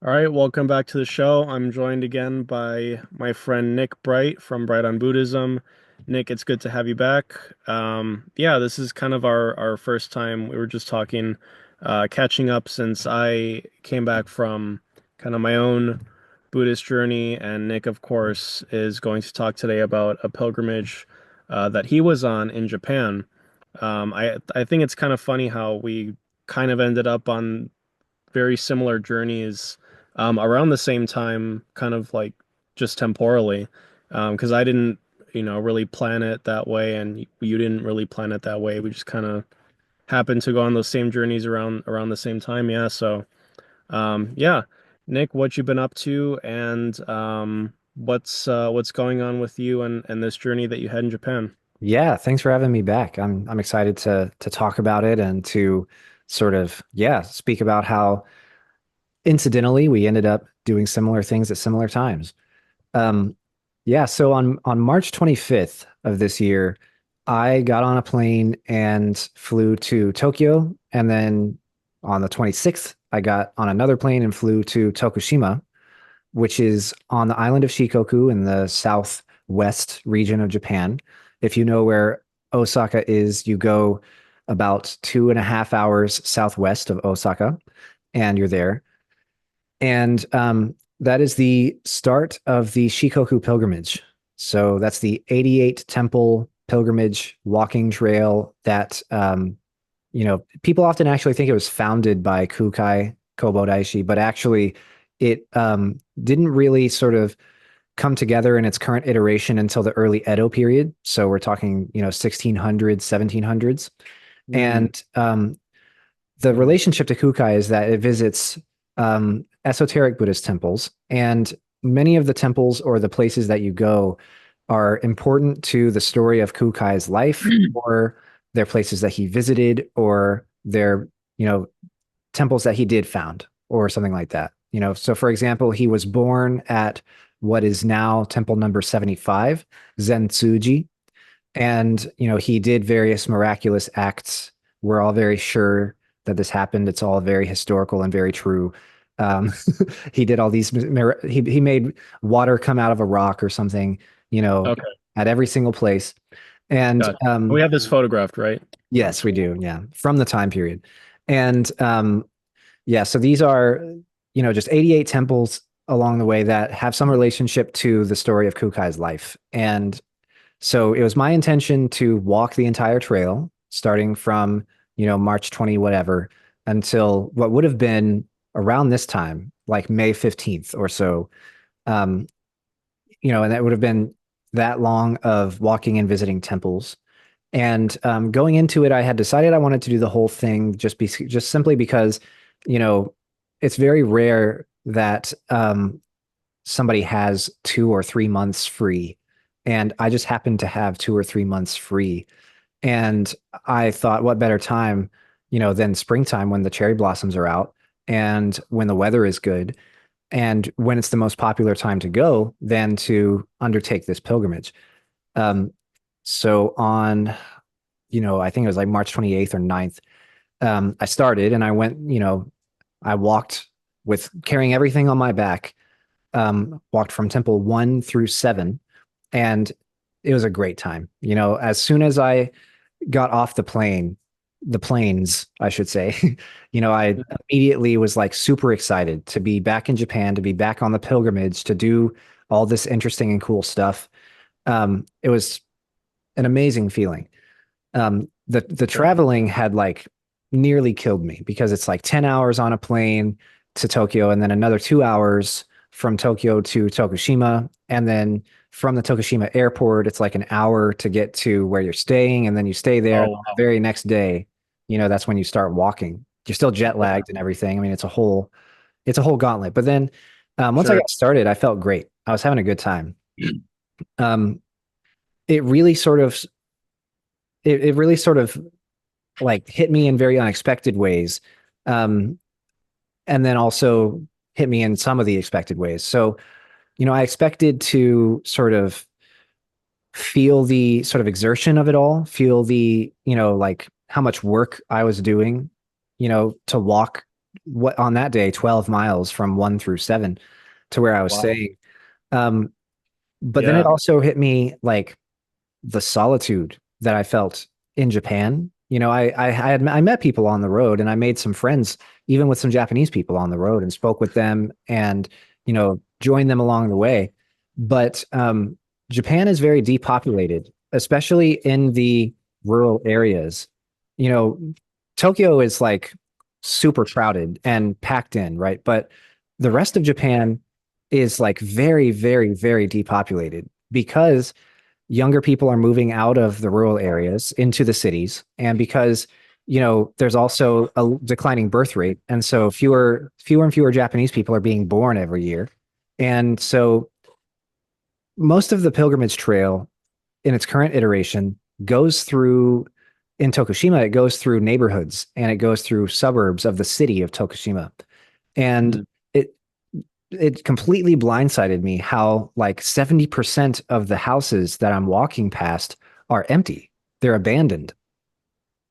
All right, welcome back to the show. I'm joined again by my friend Nick Bright from Bright on Buddhism. Nick, it's good to have you back. Yeah, this is kind of our first time. We were just talking, catching up since I came back from kind of my own Buddhist journey, and Nick, of course, is going to talk today about a pilgrimage that he was on in Japan. I think it's kind of funny how we kind of ended up on very similar journeys around the same time, kind of like just temporally, because I didn't, really plan it that way, and you didn't really plan it that way. We just kind of happened to go on those same journeys around the same time. Yeah. So, yeah, Nick, what you been up to, and what's going on with you and this journey that you had in Japan? Yeah, thanks for having me back. I'm excited to talk about it and to sort of speak about how incidentally we ended up doing similar things at similar times. Um so on March 25th of this year, I got on a plane and flew to Tokyo, and then on the 26th I got on another plane and flew to Tokushima, which is on the island of Shikoku in the southwest region of Japan. If you know where Osaka is, you go about 2.5 hours southwest of Osaka, and you're there. And that is the start of the Shikoku pilgrimage. So that's the 88 temple pilgrimage walking trail that, people often actually think it was founded by Kukai Kobodaishi, but actually it didn't really sort of come together in its current iteration until the early Edo period. So we're talking, 1600s, 1700s. Mm, And the relationship to Kukai is that it visits esoteric Buddhist temples, and many of the temples or the places that you go are important to the story of Kukai's life, or they're places that he visited, or they're, you know, temples that he did found, or something like that. So for example, he was born at what is now temple number 75, Zentsuji, and he did various miraculous acts. We're all very sure that this happened. It's all very historical and very true. Um, he did all these. He made water come out of a rock or something. You know, okay, at every single place. And gotcha. We have this photographed, right? yes, we do. Yeah, from the time period. And so these are just 88 temples along the way that have some relationship to the story of Kukai's life. And so it was my intention to walk the entire trail, starting from, March 20, whatever, until what would have been around this time, like May 15th or so. Um, and that would have been that long of walking and visiting temples. And going into it, I had decided I wanted to do the whole thing just simply because, you know, it's very rare that somebody has 2 or 3 months free. And I just happened to have 2 or 3 months free. And I thought, what better time, than springtime when the cherry blossoms are out and when the weather is good and when it's the most popular time to go than to undertake this pilgrimage. Um, so on, I think it was like March 28th or 9th, I started and I went, I walked with carrying everything on my back, walked from temple 1 through 7, and it was a great time. As soon as I got off the planes, I should say, I immediately was like super excited to be back in Japan, to be back on the pilgrimage, to do all this interesting and cool stuff. It was an amazing feeling. The Sure. traveling had like nearly killed me because it's like 10 hours on a plane to Tokyo, and then another 2 hours from Tokyo to Tokushima. And then from the Tokushima airport, it's like an hour to get to where you're staying. And then you stay there. Oh, And the wow. very next day, that's when you start walking. You're still jet Yeah, lagged and everything. I mean, it's a whole gauntlet. But then once I sure. got started, I felt great. I was having a good time. Um, it really sort of it really sort of like hit me in very unexpected ways. Um, and then also hit me in some of the expected ways. So, I expected to sort of feel the sort of exertion of it all, feel the, like how much work I was doing, to walk what on that day 12 miles from 1 through 7 to where I was Wow. staying. Um, but then it Yeah. also hit me like the solitude that I felt in Japan. I met people on the road and I made some friends, even with some Japanese people on the road, and spoke with them and joined them along the way. But Japan is very depopulated, especially in the rural areas. You know, Tokyo is like super crowded and packed in, right? But the rest of Japan is like very, very, very depopulated because younger people are moving out of the rural areas into the cities, and because there's also a declining birth rate, and so fewer and fewer Japanese people are being born every year. And so most of the pilgrimage trail in its current iteration goes through in Tokushima, it goes through neighborhoods and it goes through suburbs of the city of Tokushima. And Mm. it it completely blindsided me how like 70% of the houses that I'm walking past are empty. They're abandoned.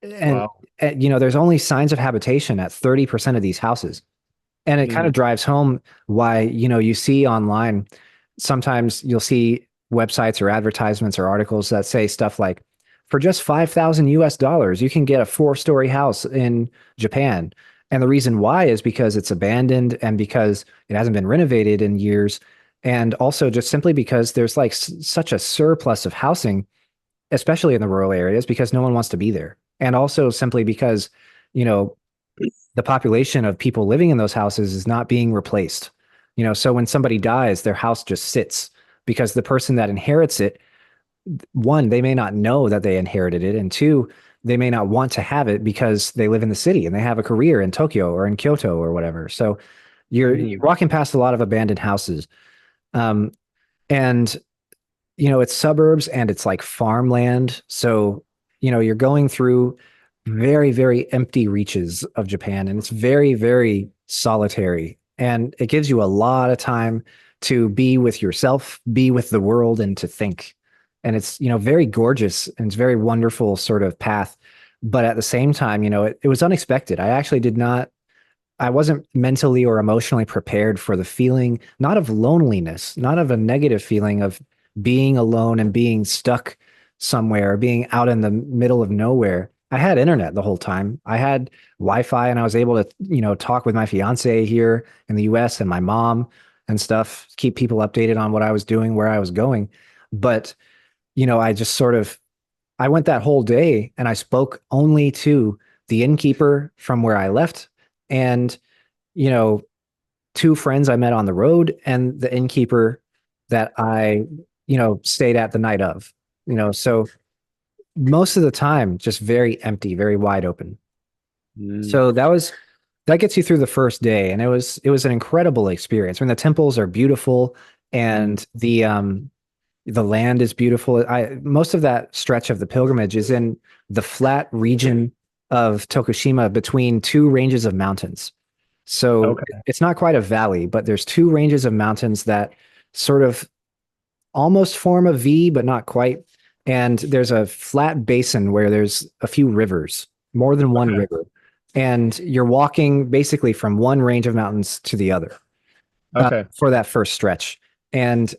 And, Wow. there's only signs of habitation at 30% of these houses. And it kind Mm. of drives home why, you see online, sometimes you'll see websites or advertisements or articles that say stuff like, for just 5,000 US dollars, you can get a 4-story house in Japan. And the reason why is because it's abandoned and because it hasn't been renovated in years. And also just simply because there's like such a surplus of housing, especially in the rural areas, because no one wants to be there. And also simply because, you know, the population of people living in those houses is not being replaced. So when somebody dies, their house just sits because the person that inherits it, one, they may not know that they inherited it, and two, they may not want to have it because they live in the city and they have a career in Tokyo or in Kyoto or whatever. So you're Mm. walking past a lot of abandoned houses. Um, and it's suburbs and it's like farmland. So, you're going through very, very empty reaches of Japan, and it's very, very solitary. And it gives you a lot of time to be with yourself, be with the world, and to think. And it's, very gorgeous and it's very wonderful sort of path. But at the same time, it was unexpected. I wasn't mentally or emotionally prepared for the feeling, not of loneliness, not of a negative feeling of being alone and being stuck somewhere, being out in the middle of nowhere. I had internet the whole time. I had Wi-Fi and I was able to, talk with my fiance here in the US and my mom and stuff, keep people updated on what I was doing, where I was going. But, I just sort of I went that whole day and I spoke only to the innkeeper from where I left and, you know, two friends I met on the road and the innkeeper that I, stayed at the night of, so most of the time, just very empty, very wide open. Mm. So that gets you through the first day. And it was an incredible experience. I mean, the temples are beautiful Mm. and the land is beautiful. Most of that stretch of the pilgrimage is in the flat region of Tokushima between two ranges of mountains. So Okay. it's not quite a valley, but there's two ranges of mountains that sort of almost form a V, but not quite. And there's a flat basin where there's a few rivers, more than one Okay. river. And you're walking basically from one range of mountains to the other Okay. for that first stretch. And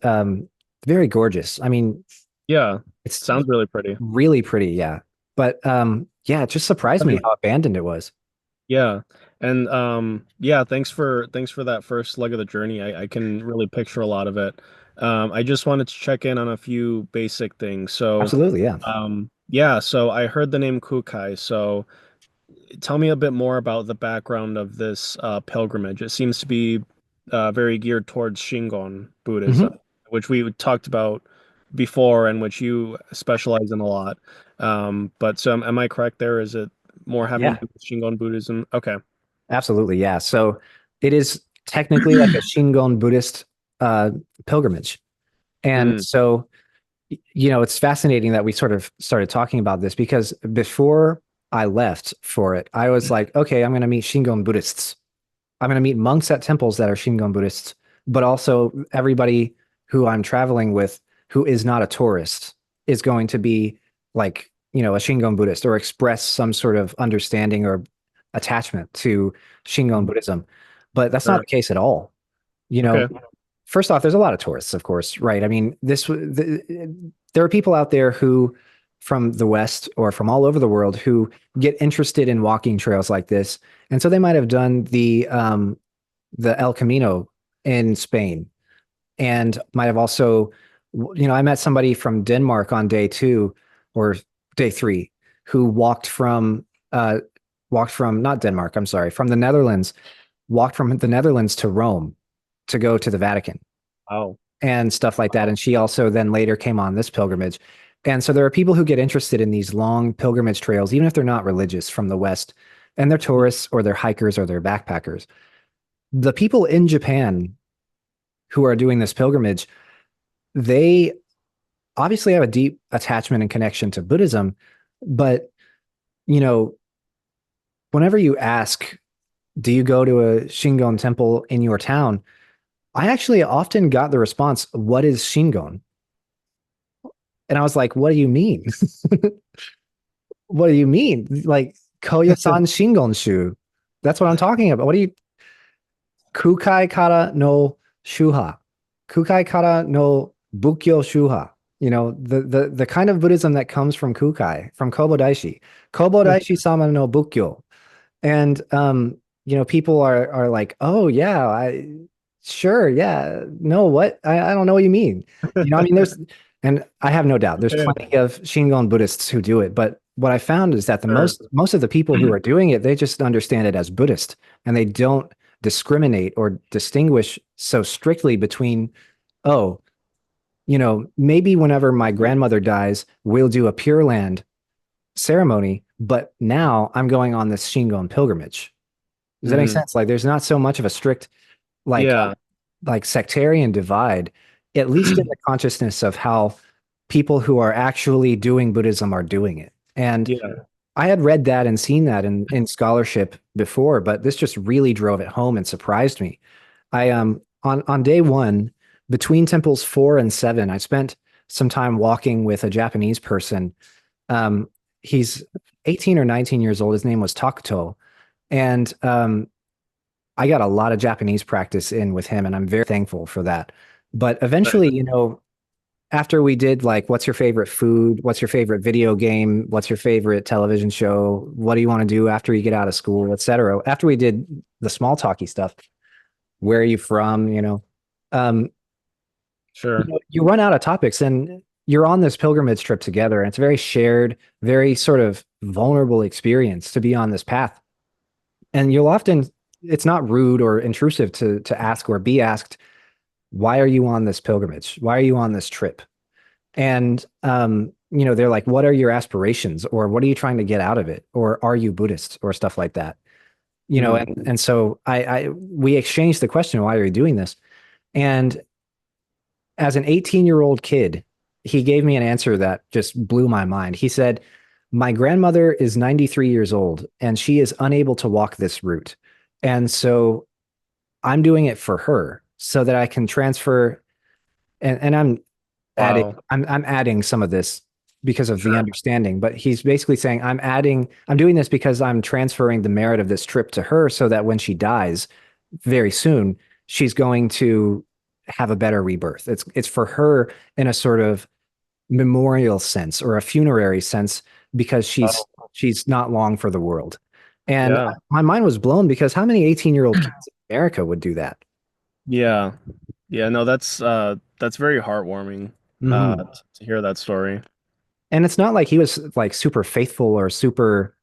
very gorgeous. I mean, Yeah. it's Sounds really pretty. really pretty, yeah. But yeah, it just surprised me how abandoned it was. Yeah. And yeah, thanks for that first leg of the journey. I can really picture a lot of it. I just wanted to check in on a few basic things. So Absolutely, yeah. yeah, so I heard the name Kukai. So tell me a bit more about the background of this pilgrimage. It seems to be very geared towards Shingon Buddhism, Hmm. which we talked about before and which you specialize in a lot. But so am I correct there? Is it more having to Yeah, do with Shingon Buddhism? Okay. absolutely, yeah. So it is technically like a Shingon Buddhist uh, pilgrimage. And Mm. so, it's fascinating that we sort of started talking about this because before I left for it, I was like, okay, I'm going to meet Shingon Buddhists. I'm going to meet monks at temples that are Shingon Buddhists, but also everybody who I'm traveling with who is not a tourist is going to be like, a Shingon Buddhist or express some sort of understanding or attachment to Shingon Buddhism, but that's not Sure. the case at all. You know, Okay. first off, there's a lot of tourists, of course, right? I mean, there are people out there who, from the West or from all over the world, who get interested in walking trails like this, and so they might have done the El Camino in Spain, and might have also, I met somebody from Denmark on day two or day three who walked from not Denmark, I'm sorry, from the Netherlands, walked from the Netherlands to Rome to go to the Vatican Oh. and stuff like that. And she also then later came on this pilgrimage. And so there are people who get interested in these long pilgrimage trails, even if they're not religious from the West, and they're tourists or they're hikers or they're backpackers. The people in Japan who are doing this pilgrimage, they obviously have a deep attachment and connection to Buddhism. But, you know, whenever you ask, do you go to a Shingon temple in your town? I actually often got the response, what is Shingon? And I was like, what do you mean? What do you mean? Like, Koyasan Shingon Shu. That's what I'm talking about. What do you, Kukai kara no Shuha? Kukai kara no Bukyo Shuha. The kind of Buddhism that comes from Kukai, from Kobodaishi. Kobodaishi sama no Bukyo. And people are like, oh yeah, sure, yeah. No, what? I don't know what you mean. I mean, and I have no doubt there's Yeah. plenty of Shingon Buddhists who do it, but what I found is that the Sure. most of the people who are doing it, they just understand it as Buddhist, and they don't discriminate or distinguish so strictly between, oh, maybe whenever my grandmother dies, we'll do a Pure Land ceremony, but now I'm going on this Shingon pilgrimage. Does that make Mhm. sense? Like, there's not so much of a strict, like, Yeah. sectarian divide, at least in the consciousness of how people who are actually doing Buddhism are doing it. And Yeah. I had read that and seen that in scholarship before, but this just really drove it home and surprised me. I on day one, between temples 4 and 7, I spent some time walking with a Japanese person. He's 18 or 19 years old. His name was Takuto. And I got a lot of Japanese practice in with him, and I'm very thankful for that. But eventually, after we did like, what's your favorite food? What's your favorite video game? What's your favorite television show? What do you want to do after you get out of school, etc. After we did the small talky stuff, where are you from? Um, Sure. you run out of topics, and you're on this pilgrimage trip together, and it's a very shared, very sort of vulnerable experience to be on this path. And you'll often, it's not rude or intrusive to ask or be asked, why are you on this pilgrimage? Why are you on this trip? And they're like, what are your aspirations, or what are you trying to get out of it, or are you Buddhist, or stuff like that? Mhm. And so we exchanged the question, why are you doing this? And as an 18-year-old kid, he gave me an answer that just blew my mind. He said, my grandmother is 93 years old and she is unable to walk this route. And so I'm doing it for her so that I can transfer, and Wow. I'm adding some of this because of the Sure. understanding, but he's basically saying I'm doing this because I'm transferring the merit of this trip to her so that when she dies very soon, she's going to have a better rebirth. It's for her in a sort of memorial sense or a funerary sense, because Oh, she's not long for the world. And yeah. my mind was blown, because how many 18-year-old kids in America would do that? Yeah. Yeah. No, that's very heartwarming Mhm. to hear that story. And it's not like he was like super faithful or super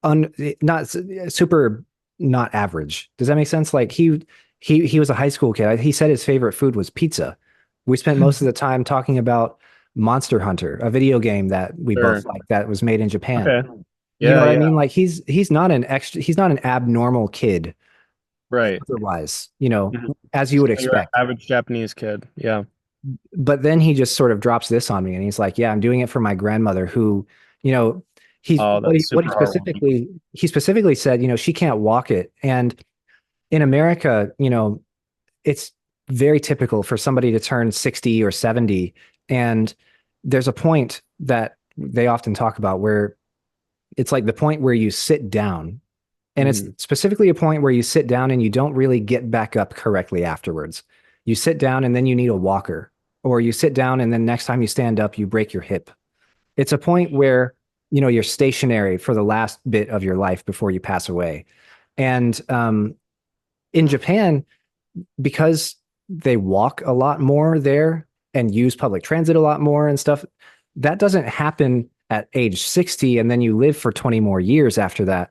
un not super not average. Does that make sense? Like, he was a high school kid. He said his favorite food was pizza. We spent most of the time talking about Monster Hunter, a video game that we Sure. both like that was made in Japan. Okay. You know Yeah, what I yeah. mean? Like, he's not an abnormal kid Right. otherwise, Mhm. as you Just would like your expect. average Japanese kid. Yeah. But then he just sort of drops this on me, and he's like, yeah, I'm doing it for my grandmother, who, you know, Oh, that's super heartwarming. he specifically said, she can't walk it. And in America, it's very typical for somebody to turn 60 or 70. And there's a point that they often talk about where it's like the point where you sit down And it's Mm. specifically a point where you sit down and you don't really get back up correctly afterwards. You sit down and then you need a walker, or you sit down and then next time you stand up, you break your hip. It's a point where, you're stationary for the last bit of your life before you pass away. And in Japan, because they walk a lot more there and use public transit a lot more and stuff, that doesn't happen at age 60 and then you live for 20 more years after that,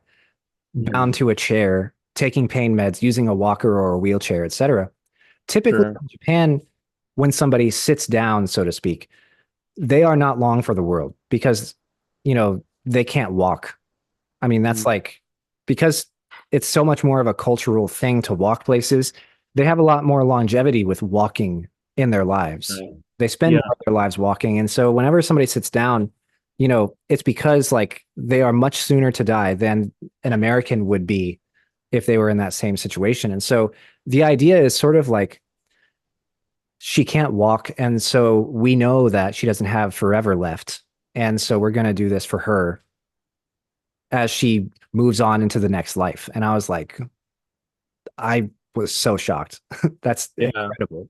bound Mm. to a chair, taking pain meds, using a walker or a wheelchair, etc. Typically Sure. in Japan, when somebody sits down, so to speak, they are not long for the world because, they can't walk. I mean, that's Mm. like because it's so much more of a cultural thing to walk places. They have a lot more longevity with walking in their lives. Right. They spend Yeah. more of their lives walking. And so whenever somebody sits down, it's because like they are much sooner to die than an American would be if they were in that same situation. And so the idea is sort of like she can't walk. And so we know that she doesn't have forever left. And so we're going to do this for her as she moves on into the next life. And I was like, I was so shocked. That's Yeah. incredible.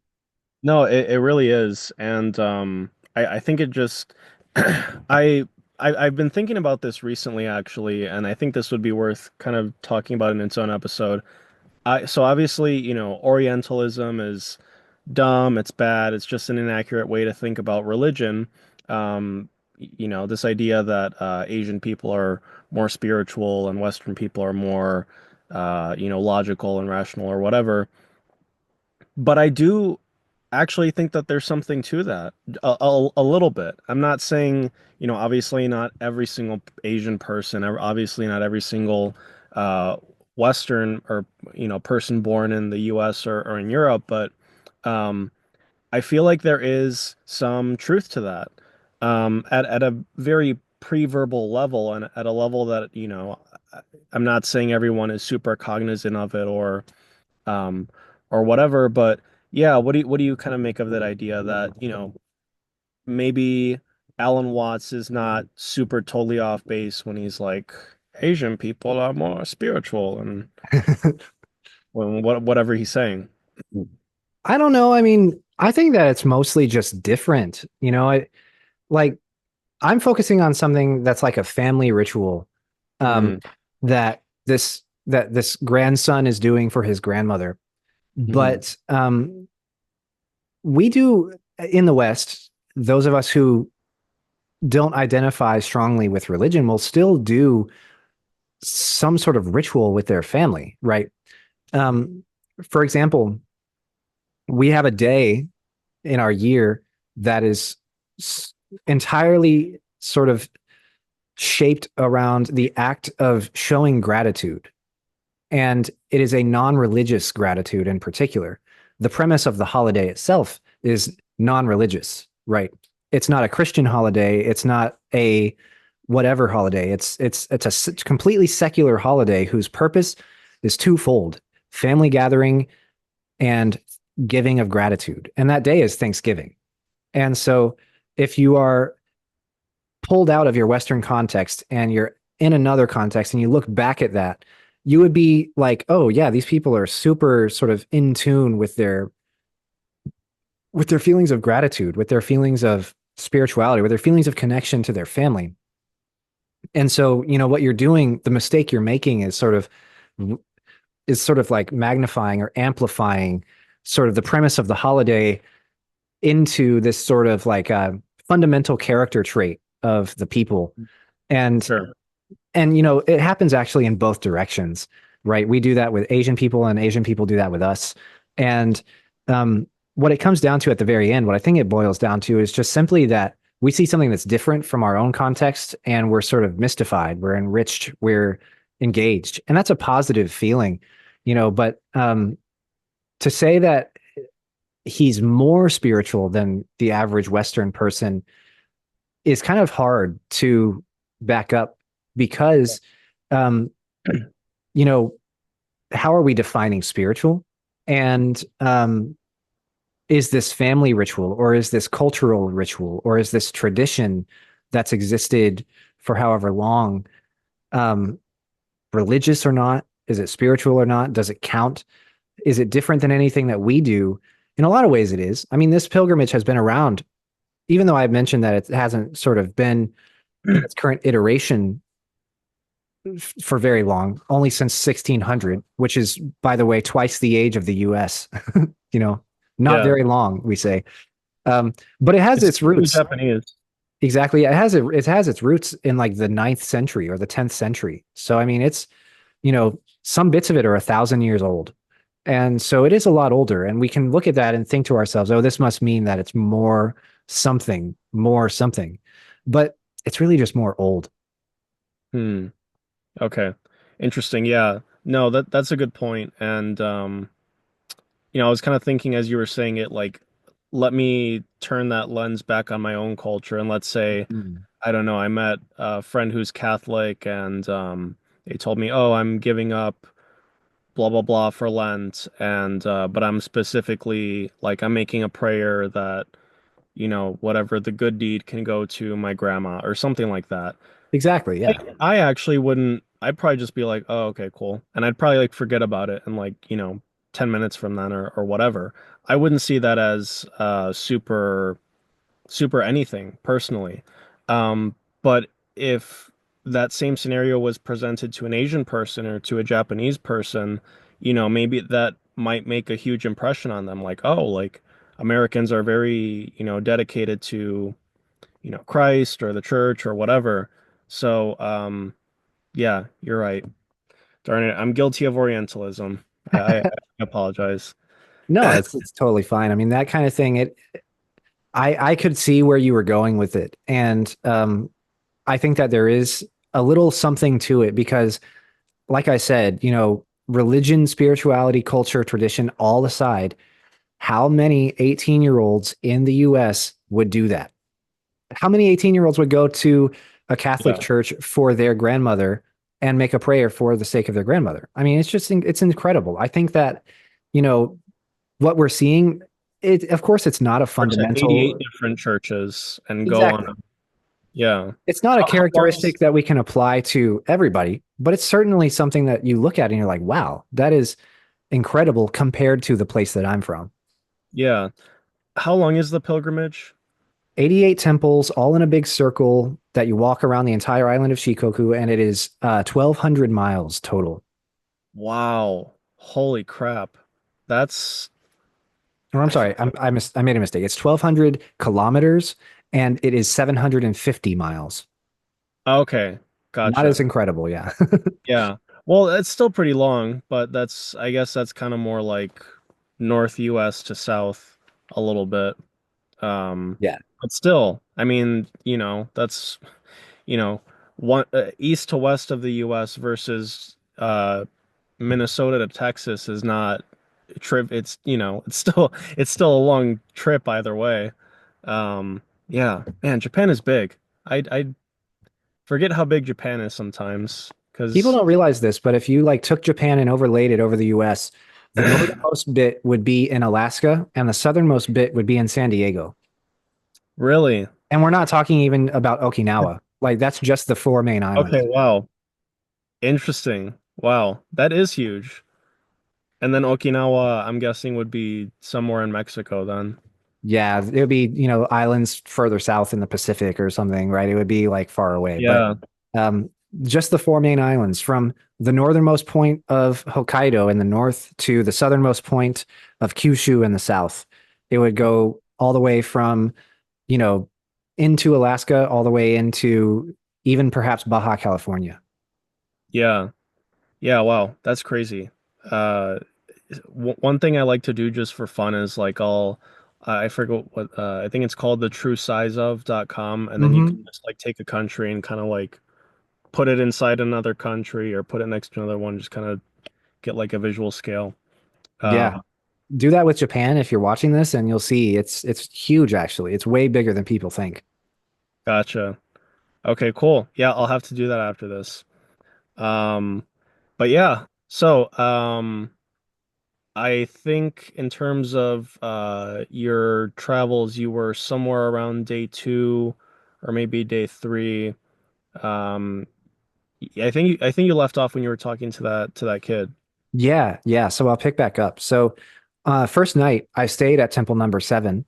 No, it really is. And I think it just I've been thinking about this recently actually, and I think this would be worth kind of talking about in its own episode. So obviously, Orientalism is dumb, it's bad, it's just an inaccurate way to think about religion. This idea that Asian people are more spiritual and Western people are more logical and rational or whatever. But I do actually think that there's something to that a little bit. I'm not saying, obviously not every single Asian person, obviously not every single uh, Western or, person born in the US or in Europe, but um, I feel like there is some truth to that at a very pre-verbal level and at a level that, I'm not saying everyone is super cognizant of it um, or whatever. But yeah, what do you kind of make of that idea that, maybe Alan Watts is not super totally off base when he's like Asian people are more spiritual and when whatever he's saying. I don't know. I mean, I think that it's mostly just different. Like I'm focusing on something that's like a family ritual um, Mm, that this grandson is doing for his grandmother. mm, But we do in the West, those of us who don't identify strongly with religion will still do some sort of ritual with their family, right? Um, for example, we have a day in our year that is entirely sort of shaped around the act of showing gratitude. And it is a non-religious gratitude in particular. The premise of the holiday itself is non-religious, right? It's not a Christian holiday. It's not a whatever holiday. It's a completely secular holiday whose purpose is twofold: family gathering and giving of gratitude. And that day is Thanksgiving. And so if you are pulled out of your Western context and you're in another context and you look back at that, you would be like, oh yeah, these people are super sort of in tune with their feelings of gratitude, with their feelings of spirituality, with their feelings of connection to their family. And so, what you're doing, the mistake you're making is sort of like magnifying or amplifying sort of the premise of the holiday into this sort of like a fundamental character trait of the people. And sure. it happens actually in both directions, right? We do that with Asian people and Asian people do that with us. And what it comes down to at the very end, what I think it boils down to is just simply that we see something that's different from our own context and we're sort of mystified, we're enriched, we're engaged. And that's a positive feeling, but to say that he's more spiritual than the average Western person is kind of hard to back up because, um, you know, how are we defining spiritual? And is this family ritual or is this cultural ritual or is this tradition that's existed for however long, um, religious or not? Is it spiritual or not? Does it count? Is it different than anything that we do? In a lot of ways, it is. I mean, this pilgrimage has been around, even though I mentioned that it hasn't sort of been in its current iteration for very long, only since 1600, which is, by the way, twice the age of the US. you know, not Yeah. very long, we say. But it has It's its typically roots. Japanese. Exactly. It has its roots in like the ninth century or the 10th century. So I mean, it's, some bits of it are 1,000 years old. And so it is a lot older. And we can look at that and think to ourselves, oh, this must mean that it's more something, more something. But it's really just more old. Hmm. Okay. Interesting. Yeah. No, that's a good point. And I was kind of thinking as you were saying it, like, let me turn that lens back on my own culture. And let's say, Mm. I don't know, I met a friend who's Catholic and they told me, oh, I'm giving up blah blah blah for Lent and but I'm specifically like I'm making a prayer that, whatever the good deed can go to my grandma or something like that. Exactly. I, Yeah. I actually wouldn't. I'd probably just be like, "Oh, okay, cool," and I'd probably like forget about it in like 10 minutes from then or whatever. I wouldn't see that as super anything personally. But if that same scenario was presented to an Asian person or to a Japanese person, maybe that might make a huge impression on them. Like, oh, like Americans are very dedicated to Christ or the church or whatever. So, yeah, you're right. Darn it, I'm guilty of Orientalism. I apologize. No, it's totally fine. I mean, that kind of thing, I could see where you were going with it. And I think that there is a little something to it because, like I said, religion, spirituality, culture, tradition, all aside, how many 18-year-olds in the US would do that? How many 18-year-olds would go to a Catholic Yeah, church for their grandmother and make a prayer for the sake of their grandmother? I mean, it's incredible. I think that, you know, what we're seeing, of course, it's not a or to 88 fundamental. different churches and go on. Exactly. Yeah. It's not a How long is characteristic that we can apply to everybody, but it's certainly something that you look at and you're like, wow, that is incredible compared to the place that I'm from. Yeah. How long is the pilgrimage? 88 temples, all in a big circle that you walk around the entire island of Shikoku, and it is 1,200 miles total. Wow. Holy crap. That's Or I'm I feel sorry, I made a mistake. It's 1,200 kilometers, and it is 750 miles. okay. Not as Gotcha. incredible, yeah. Yeah. Well, it's still pretty long, but I guess that's kind of more like North US to South a little bit. Yeah. But still, I mean, that's, you know, one east to west of the US versus Minnesota to Texas is not a trip. It's, it's still a long trip either way. Yeah, man, Japan is big. I forget how big Japan is sometimes People because don't realize this, but if you like took Japan and overlaid it over the US, the northernmost bit would be in Alaska and the southernmost bit would be in San Diego. really. And we're not talking even about Okinawa. Like that's just the four main Okay, islands. wow. Interesting. Wow, that is huge. And then Okinawa, I'm guessing would be somewhere in Mexico then. Yeah, it would be, islands further south in the Pacific or something, right? It would be like far away. But Yeah. um, just the four main islands from the northernmost point of Hokkaido in the north to the southernmost point of Kyushu in the south. It would go all the way from, you know, into Alaska, all the way into even perhaps Baja California. Yeah. Yeah, wow, that's crazy. Uh, one thing I like to do just for fun is like I forget what I think it's called the truesizeof.com and then you can Hmm. just like take a country and kind of like put it inside another country or put it next to another one, just kind of get like a visual scale. Yeah. Uh, Do that with Japan if you're watching this, and you'll see it's huge actually. It's way bigger than people think. gotcha. Okay, cool. Yeah, I'll have to do that after this. Um, but yeah, so I think in terms of your travels, you were somewhere around day 2 or maybe day 3. Um, I think you left off when you were talking to that kid. Yeah, yeah. So I'll pick back up. So first night I stayed at temple number 7,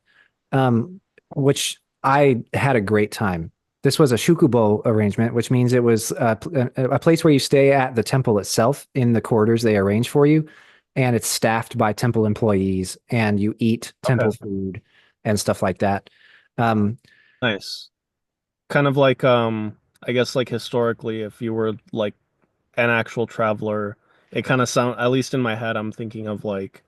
um, which I had a great time. This was a shukubo arrangement, which means it was a place where you stay at the temple itself in the quarters they arrange for you, and it's staffed by temple employees, and you eat temple Okay. food and stuff like that. Um, Nice. Kind of like I guess like historically if you were like an actual traveler, it kind of sound at least in my head I'm thinking of like,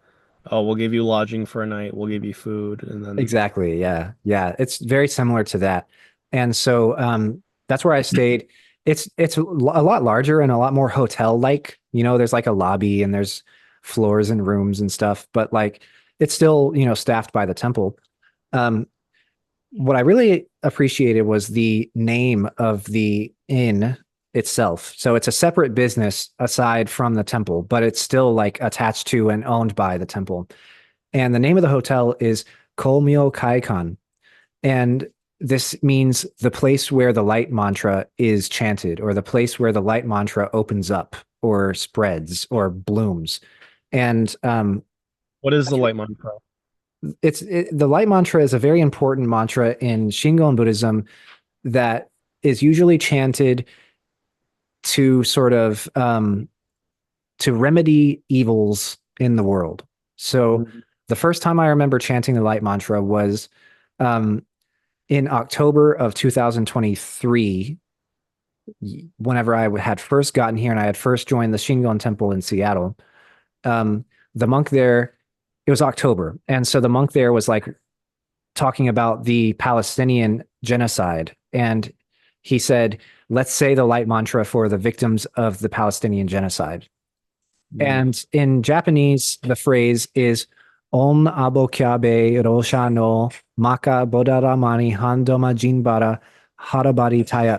oh, we'll give you lodging for a night, we'll give you food, and then exactly. Yeah. Yeah. It's very similar to that. And so that's where I stayed. It's a lot larger and a lot more hotel-like. There's like a lobby and there's floors and rooms and stuff, but like it's still, staffed by the temple. Um, what I really appreciated was the name of the inn itself. So it's a separate business aside from the temple, but it's still like attached to and owned by the temple. And the name of the hotel is Kolmyo Kaikon. And this means the place where the light mantra is chanted, or the place where the light mantra opens up, or spreads, or blooms. And what is the light mantra? the light mantra is a very important mantra in Shingon Buddhism that is usually chanted to sort of to remedy evils in the world. So Mhm. the first time I remember chanting the light mantra was um, in October of 2023, whenever I had first gotten here and I had first joined the Shingon Temple in Seattle. Um, the monk there, it was October. And so the monk there was like talking about the Palestinian genocide. And he said, let's say the light mantra for the victims of the Palestinian genocide. Mhm. And in Japanese, the phrase is On abokyabe rosha no maka bodaramani handoma jinbara harabari taya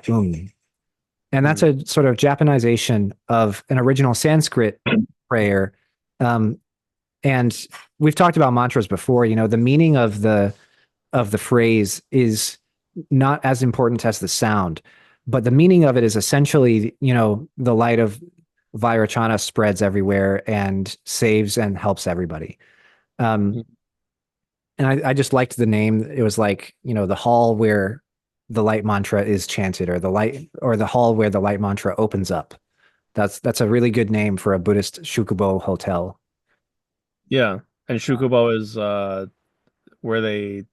And that's Mhm. a sort of Japanization of an original Sanskrit prayer. Um, and we've talked about mantras before. The meaning of the phrase is not as important as the sound, but the meaning of it is essentially, the light of Vairocana spreads everywhere and saves and helps everybody. Um, Mhm. and I just liked the name. It was like, the hall where the light mantra is chanted, or the hall where the light mantra opens up. That's a really good name for a Buddhist shukubo hotel. Yeah. And Shukubo is where they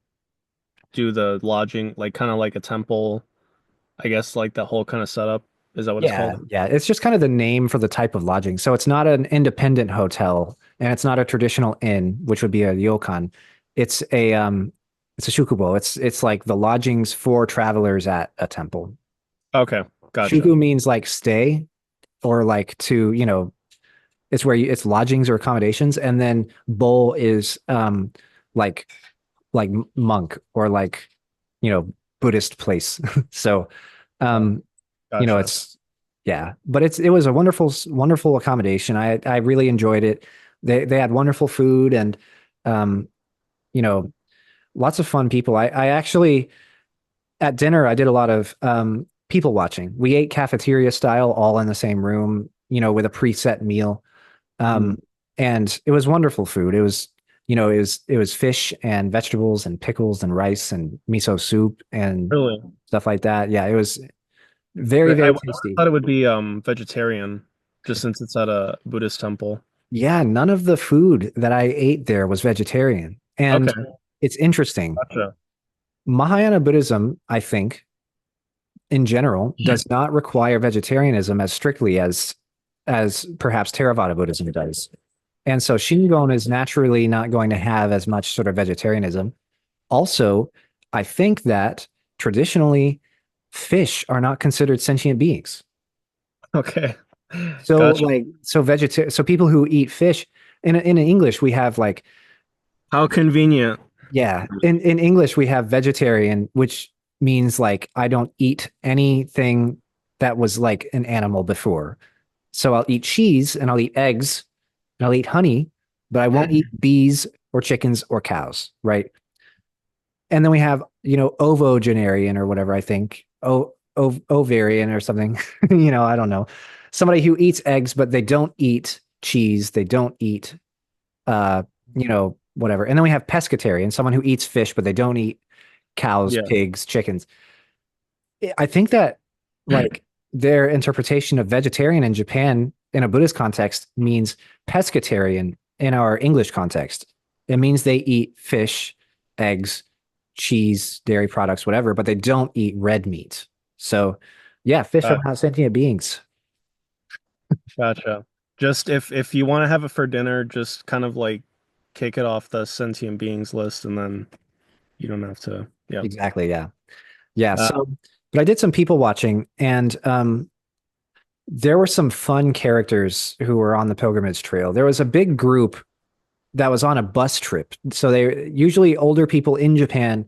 do the lodging, like kind of like a temple, I guess like that whole kind of setup. Is that what it's Yeah, called? yeah. It's just kind of the name for the type of lodging. So it's not an independent hotel and it's not a traditional inn, which would be a ryokan. It's it's a shukubo. It's like the lodgings for travelers at a temple. Okay, gotcha. Shuku means like stay or like to, it's where it's lodgings or accommodations. And then bo is like like monk or like, Buddhist place. So Uh, um Gotcha. it's yeah, but it was a wonderful accommodation. I really enjoyed it. They had wonderful food and um you know lots of fun people. I actually at dinner I did a lot of people watching. We ate cafeteria style all in the same room, with a preset meal. Mm. Um and it was wonderful food. It was fish and vegetables and pickles and rice and miso soup and Really? stuff like that. Yeah, it was very, I very thought tasty. it would be vegetarian, just since it's at a Buddhist temple. Yeah, none of the food that I ate there was vegetarian. And Okay, it's interesting. gotcha. Mahayana Buddhism, I think, in general, does not require vegetarianism as strictly as perhaps Theravada Buddhism does. And so Shingon is naturally not going to have as much sort of vegetarianism. Also, I think that traditionally fish are not considered sentient beings. Okay, So gotcha. like so people who eat fish in English we have like How convenient. yeah, in English we have vegetarian, which means like I don't eat anything that was like an animal before. So I'll eat cheese and I'll eat eggs and I'll eat honey, but I won't eat bees or chickens or cows, right? And then we have, ovogenarian or whatever I think. ovarian or something. I don't know. Somebody who eats eggs, but they don't eat cheese. They don't eat, uh, whatever. And then we have pescatarian, someone who eats fish, but they don't eat cows, Yeah. pigs, chickens. I think that like their interpretation of vegetarian in Japan in a Buddhist context means pescatarian in our English context. It means they eat fish, eggs, cheese, dairy products, whatever, but they don't eat red meat. So, yeah, fish are Uh, not sentient beings. Gotcha. Just if you want to have it for dinner, just kind of like kick it off the sentient beings list, and then you don't have to. Yeah. Exactly. Yeah. Yeah. Uh, So, but I did some people watching, and there were some fun characters who were on the pilgrimage trail. There was a big group that was on a bus trip. So they're usually older people in Japan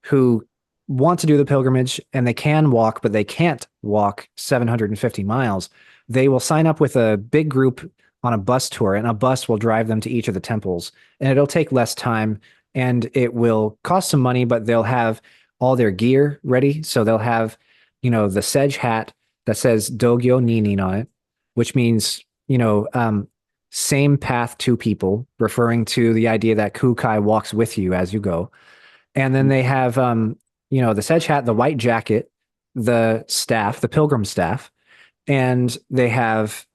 who want to do the pilgrimage and they can walk, but they can't walk 750 miles. They will sign up with a big group on a bus tour, and a bus will drive them to each of the temples. And it'll take less time and it will cost some money, but they'll have all their gear ready. So they'll have, the sedge hat that says Dogyo Ninin on it, which means, same path to people, referring to the idea that Kukai walks with you as you go. And then they have, the sedge hat, the white jacket, the staff, the pilgrim staff, and they have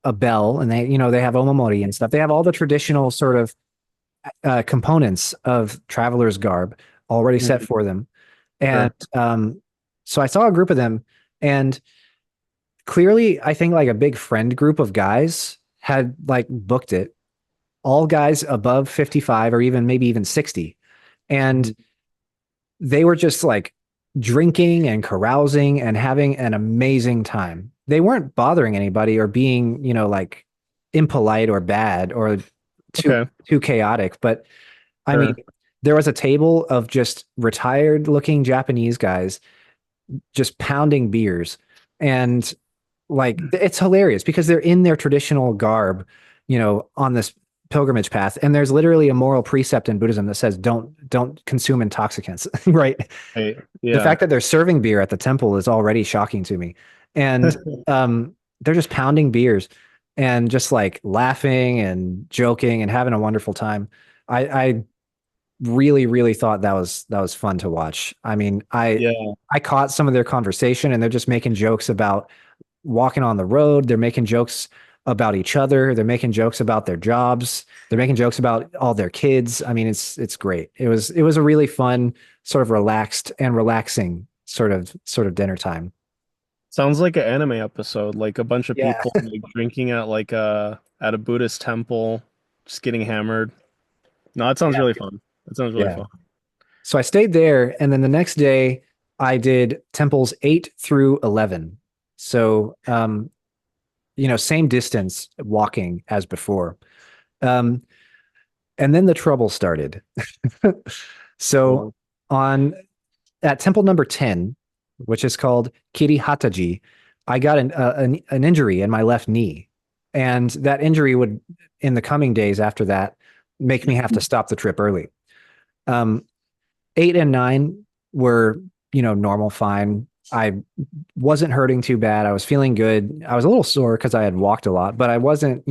a bell, and they have omamori and stuff. They have all the traditional sort of components of traveler's garb already set mhm, for them. And sure. so I saw a group of them, and clearly, I think like a big friend group of guys had like booked it, all guys above 55 or even maybe even 60. And Mhm. they were just like drinking and carousing and having an amazing time. They weren't bothering anybody or being, like impolite or bad or too Okay. too chaotic. But I mean, Sure. there was a table of just retired looking Japanese guys just pounding beers. And like it's hilarious because they're in their traditional garb, on this pilgrimage path. And there's literally a moral precept in Buddhism that says don't consume intoxicants, right? Hey, The yeah. fact that they're serving beer at the temple is already shocking to me. And they're just pounding beers and just like laughing and joking and having a wonderful time. I really, really thought that was fun to watch. I mean, Yeah. I caught some of their conversation and they're just making jokes about walking on the road. They're making jokes about each other. They're making jokes about their jobs. They're making jokes about all their kids. I mean, it's great. It was a really fun, sort of relaxed and relaxing sort of dinner time. Sounds like an anime episode, like a bunch of Yeah. people like drinking at like a Buddhist temple, just getting hammered. No, that sounds Yeah. really fun. That sounds really Yeah. fun. So I stayed there, and then the next day I did temples 8 through 11. So same distance walking as before. Um, and then the trouble started. So Well, on at temple number 10, which is called Kiri Hataji, I got an injury in my left knee. And that injury would, in the coming days after that, make me have to stop the trip early. Um, 8 and 9 were, normal, fine. I wasn't hurting too bad. I was feeling good. I was a little sore because I had walked a lot, but I wasn't,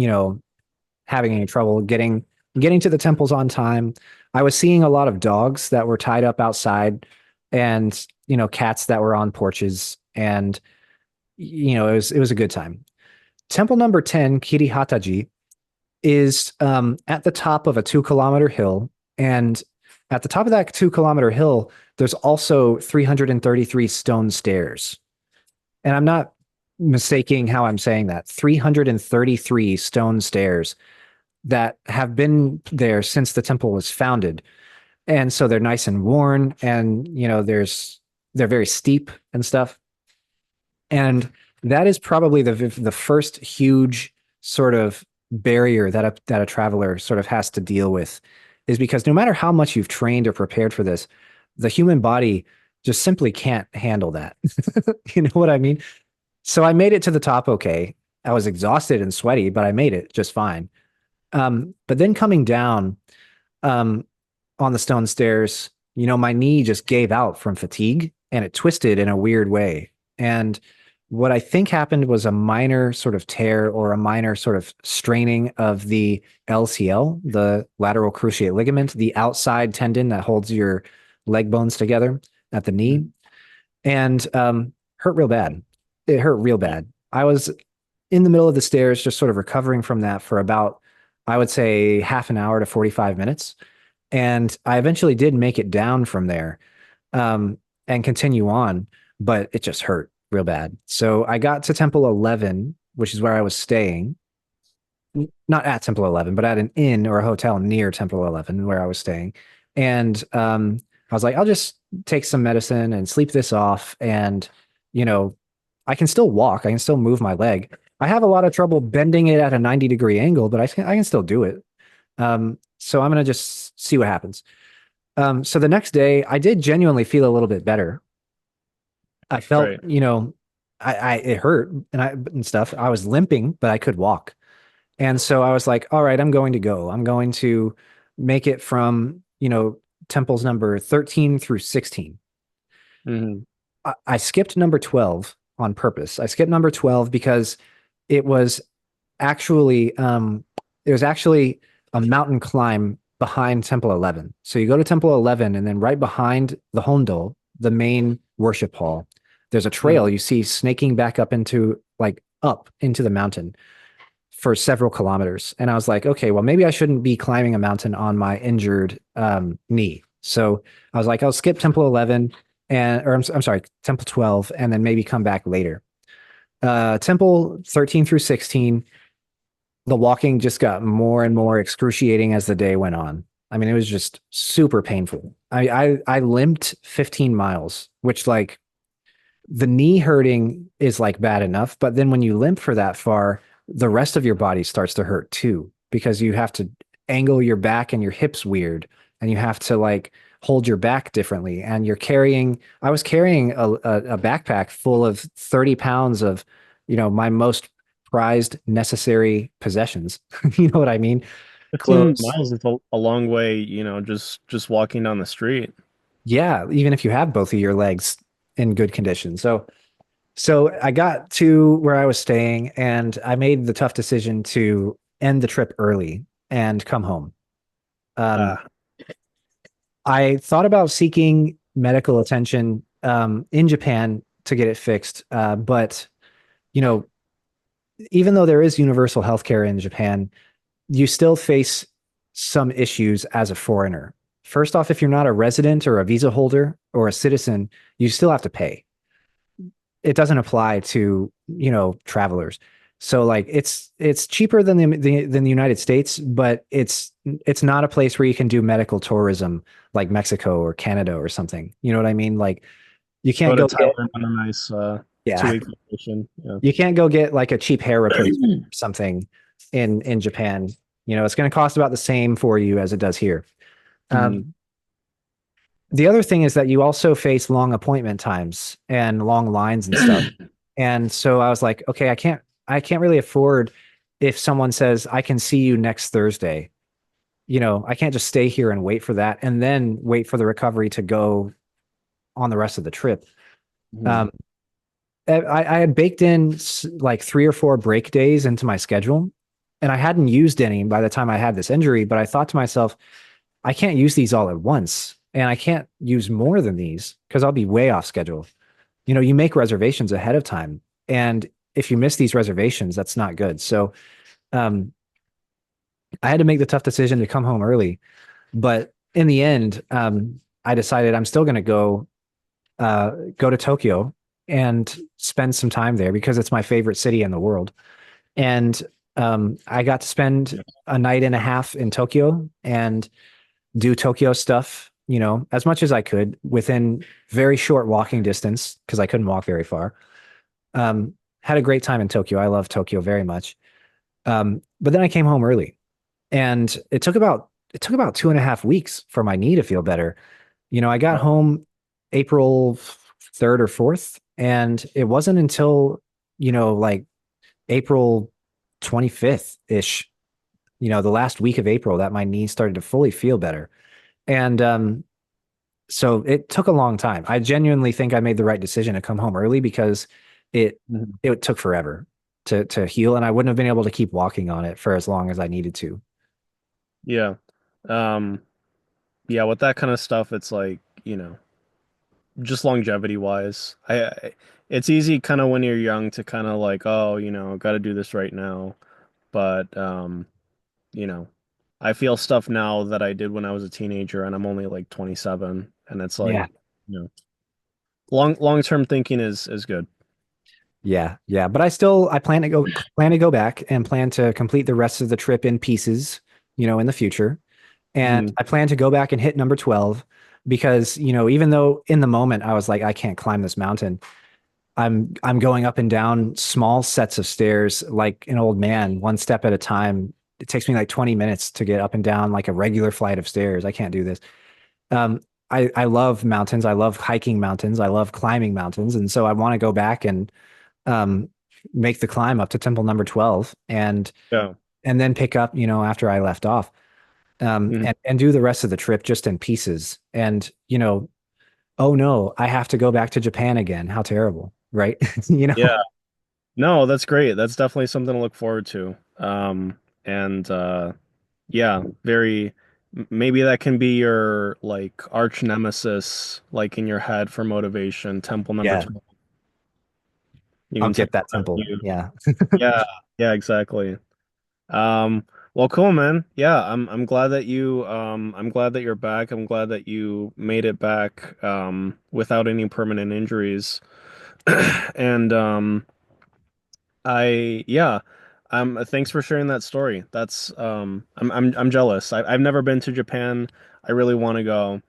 having any trouble getting to the temples on time. I was seeing a lot of dogs that were tied up outside and, cats that were on porches. And, it was a good time. Temple number 10, Kiri Hataji, is at the top of a 2 kilometer hill. And at the top of that 2 kilometer hill, there's also 333 stone stairs. And I'm not mistaking how I'm saying that. 333 stone stairs that have been there since the temple was founded. And so they're nice and worn and they're very steep and stuff. And that is probably the first huge sort of barrier that a traveler sort of has to deal with, is because no matter how much you've trained or prepared for this, the human body just simply can't handle that. You know what I mean? So I made it to the top okay. I was exhausted and sweaty, but I made it just fine. But then coming down um, on the stone stairs, my knee just gave out from fatigue and it twisted in a weird way. And what I think happened was a minor sort of tear or a minor sort of straining of the LCL, the lateral cruciate ligament, the outside tendon that holds your leg bones together at the knee, and hurt real bad. It hurt real bad. I was in the middle of the stairs, just sort of recovering from that for about, I would say, half an hour to 45 minutes. And I eventually did make it down from there and continue on, but it just hurt real bad. So I got to Temple 11, which is where I was staying. Not at Temple 11, but at an inn or a hotel near Temple 11 where I was staying. And I was like, I'll just take some medicine and sleep this off. And, you know, I can still walk, I can still move my leg. I have a lot of trouble bending it at a 90-degree angle, but I can still do it. So I'm going to just see what happens. So the next day, I did genuinely feel a little bit better. I felt, Right. it hurt and stuff. I was limping, but I could walk. And so I was like, all right, I'm going to go. I'm going to make it from, temples number 13 through 16. Hmm. I skipped number 12 on purpose. I skipped number 12 because it was there was actually a mountain climb behind Temple 11. So you go to Temple 11 and then right behind the Hondol, the main worship hall, there's a trail you see snaking back up into the mountain for several kilometers. And I was like, okay, well, maybe I shouldn't be climbing a mountain on my injured knee. So I was like, I'll skip Temple 11 I'm sorry, Temple 12, and then maybe come back later. Temple 13 through 16, the walking just got more and more excruciating as the day went on. I mean, it was just super painful. I limped 15 miles, which like the knee hurting is like bad enough, but then when you limp for that far, the rest of your body starts to hurt too, because you have to angle your back and your hips weird, and you have to like hold your back differently. And I was carrying a backpack full of 30 pounds of, my most prized necessary possessions. You know what I mean? 15 Clothes. miles is a long way, just walking down the street. Yeah, even if you have both of your legs in good condition. So I got to where I was staying and I made the tough decision to end the trip early and come home. Um, Ah, I thought about seeking medical attention in Japan to get it fixed, but you know, even though there is universal healthcare in Japan, you still face some issues as a foreigner. First off, if you're not a resident or a visa holder or a citizen, you still have to pay. It doesn't apply to, travelers. So like it's cheaper than the United States, but it's not a place where you can do medical tourism like Mexico or Canada or something. You know what I mean? Like you go can't to go get Thailand on a nice yeah, 2 week vacation. Yeah. you can't go get like a cheap hair replacement or something in Japan. It's going to cost about the same for you as it does here. Hmm. Um, the other thing is that you also face long appointment times and long lines and stuff. And so I was like, okay, I can't really afford if someone says I can see you next Thursday. I can't just stay here and wait for that and then wait for the recovery to go on the rest of the trip. Hmm. Um, I had baked in like 3 or 4 break days into my schedule, and I hadn't used any by the time I had this injury. But I thought to myself, I can't use these all at once, and I can't use more than these because I'll be way off schedule. You make reservations ahead of time, and if you miss these reservations, that's not good. So, um, I had to make the tough decision to come home early. But in the end, I decided I'm still going to go to Tokyo and spend some time there because it's my favorite city in the world. And I got to spend a night and a half in Tokyo and do Tokyo stuff, as much as I could within very short walking distance because I couldn't walk very far. Had a great time in Tokyo. I love Tokyo very much. But then I came home early, and it took about 2.5 weeks for my knee to feel better. I got home April 3rd or 4th, and it wasn't until, like April 25th ish, the last week of April that my knee started to fully feel better. And so it took a long time. I genuinely think I made the right decision to come home early because it Mhm. it took forever to heal, and I wouldn't have been able to keep walking on it for as long as I needed to. Yeah. Um, yeah, with that kind of stuff, it's like, just longevity wise. It's easy kind of when you're young to kind of like, oh, got to do this right now. But you know, I feel stuff now that I did when I was a teenager and I'm only like 27 and it's like, Yeah. long-term thinking is good. Yeah, yeah, but I plan to go back and plan to complete the rest of the trip in pieces, in the future. And Mhm. I plan to go back and hit number 12 because, even though in the moment I was like I can't climb this mountain, I'm going up and down small sets of stairs like an old man, one step at a time. It takes me like 20 minutes to get up and down like a regular flight of stairs. I can't do this. Um, I love mountains. I love hiking mountains. I love climbing mountains. And so I want to go back and um, make the climb up to temple number 12 Yeah. and then pick up, after I left off, Mhm. and do the rest of the trip just in pieces. And, oh no, I have to go back to Japan again. How terrible, right? you Yeah. know? No, that's great. That's definitely something to look forward to. And yeah, maybe that can be your like arch nemesis, like in your head for motivation. Temple number Yeah, 12. You I'll can take get that that with temple. you. Yeah. Yeah, yeah, exactly. Well, cool, man. Yeah, I'm glad that I'm glad that you're back. I'm glad that you made it back without any permanent injuries. And yeah, thanks for sharing that story. That's I'm jealous. I've never been to Japan. I really want to go.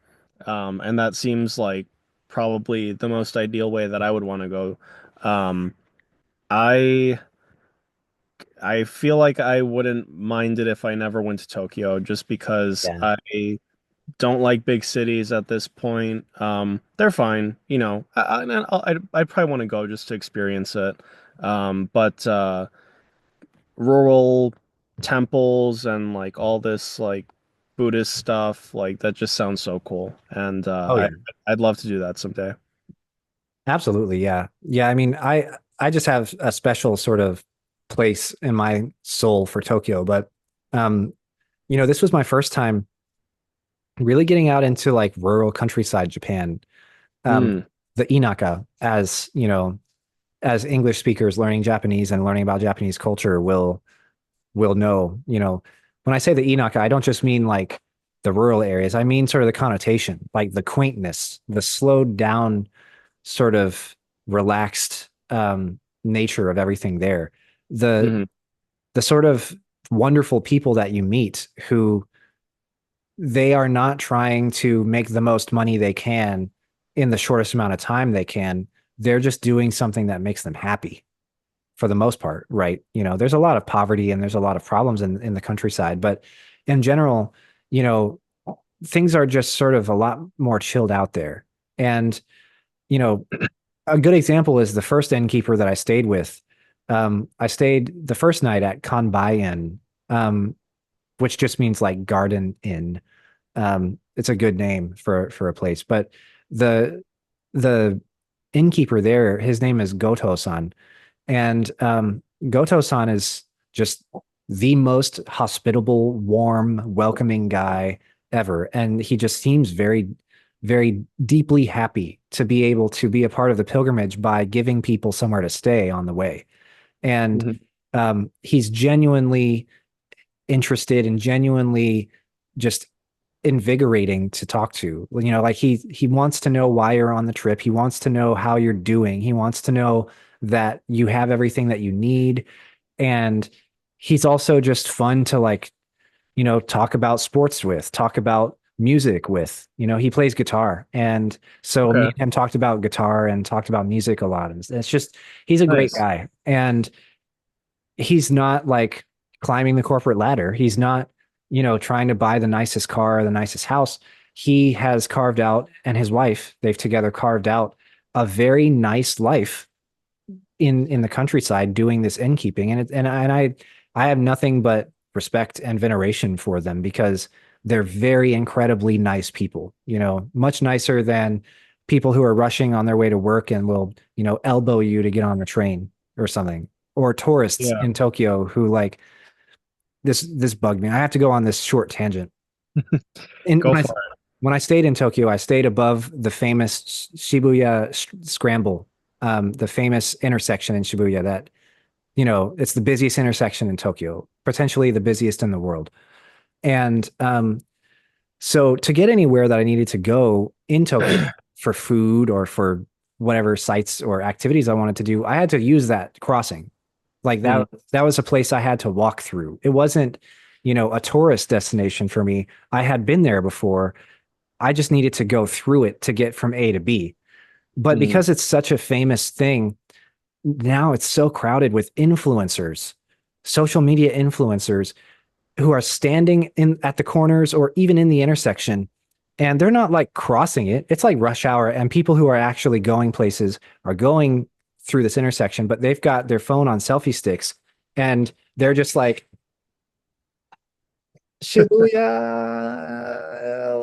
And that seems like probably the most ideal way that I would want to go. Um, I I feel like I wouldn't mind it if I never went to Tokyo, just because Yeah. I don't like big cities at this point. They're fine, I'd probably want to go just to experience it. But rural temples and like all this like Buddhist stuff, like that just sounds so cool, and Oh yeah. I'd love to do that someday. Absolutely. Yeah. Yeah. I mean, I just have a special sort of place in my soul for Tokyo, but um, this was my first time really getting out into like rural countryside Japan. Um, Mm, the Inaka, as English speakers learning Japanese and learning about Japanese culture will know, when I say the Inaka, I don't just mean like the rural areas. I mean sort of the connotation, like the quaintness, the slowed down sort of relaxed nature of everything there. The mhm, the sort of wonderful people that you meet who they are not trying to make the most money they can in the shortest amount of time they can. They're just doing something that makes them happy for the most part, right? There's a lot of poverty and there's a lot of problems in the countryside, but in general, you know, things are just sort of a lot more chilled out there. And, you know, a good example is the first innkeeper that I stayed with. I stayed the first night at Kanbayan, which just means like garden inn. It's a good name for a place, but the the innkeeper there, his name is Goto-san, and Goto-san is just the most hospitable, warm, welcoming guy ever, and he just seems very, very deeply happy to be able to be a part of the pilgrimage by giving people somewhere to stay on the way, and mhm. he's genuinely interested and genuinely just invigorating to talk to. Like he wants to know why you're on the trip. He wants to know how you're doing. He wants to know that you have everything that you need. And he's also just fun to like, talk about sports with, talk about music with. He plays guitar. And so me Okay, and him talked about guitar and talked about music a lot. And it's just he's a great nice. guy. And he's not like climbing the corporate ladder. He's not, trying to buy the nicest car or the nicest house. He has carved out, and his wife, they've together carved out a very nice life in the countryside doing this innkeeping. And I have nothing but respect and veneration for them because they're very incredibly nice people, much nicer than people who are rushing on their way to work and will, elbow you to get on the train or something. Or tourists Yeah, in Tokyo who like this bugged me. I have to go on this short tangent. And go for when I stayed in Tokyo, I stayed above the famous Shibuya Scramble, the famous intersection in Shibuya that, it's the busiest intersection in Tokyo, potentially the busiest in the world. And so to get anywhere that I needed to go in Tokyo it. for food or for whatever sites or activities I wanted to do, I had to use that crossing. Like Mm, that was a place I had to walk through. It wasn't, a tourist destination for me. I had been there before. I just needed to go through it to get from A to B. But mm, because it's such a famous thing, now it's so crowded with influencers, social media influencers who are standing in at the corners or even in the intersection. And they're not like crossing it. It's like rush hour. And people who are actually going places are going through this intersection, but they've got their phone on selfie sticks and they're just like, Shibuya,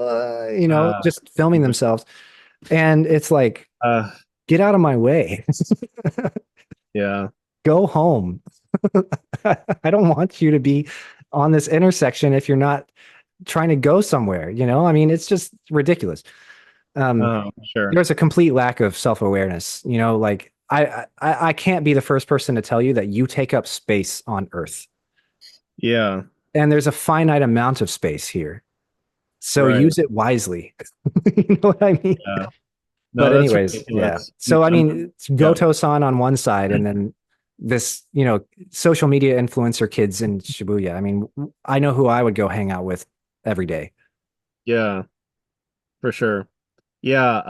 uh, just filming themselves. And it's like, uh, get out of my way. yeah, Go home. I don't want you to be on this intersection if you're not trying to go somewhere, I mean, it's just ridiculous. Um, sure. there's a complete lack of self-awareness, like I can't be the first person to tell you that you take up space on Earth. Yeah, And there's a finite amount of space here. So right. use it wisely. You know what I mean? Yeah. No, But that's anyways, yeah. ridiculous. So I I'm, mean, it's yeah, Goto-san on one side, and then this, social media influencer kids in Shibuya. I mean, I know who I would go hang out with every day. yeah, for sure. Yeah,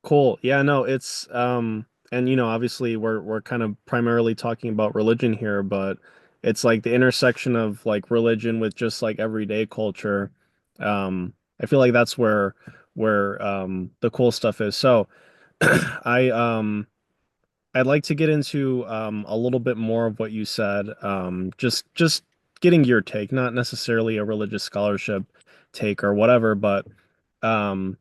cool. Yeah, no, it's and obviously we're kind of primarily talking about religion here, but it's like the intersection of like religion with just like everyday culture. I feel like that's where the cool stuff is. So I I'd like to get into a little bit more of what you said. Just getting your take, not necessarily a religious scholarship take or whatever, but um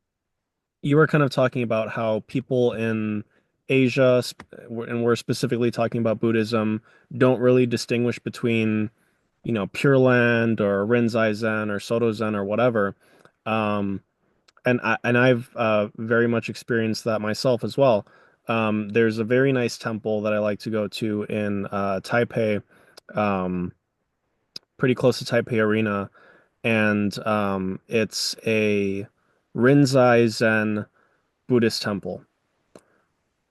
you were kind of talking about how people in Asia, and we're specifically talking about Buddhism, don't really distinguish between, Pure Land or Rinzai Zen or Soto Zen or whatever. Um, and I've very much experienced that myself as well. There's a very nice temple that I like to go to in Taipei, um, pretty close to Taipei Arena, and it's a Rinzai Zen Buddhist temple.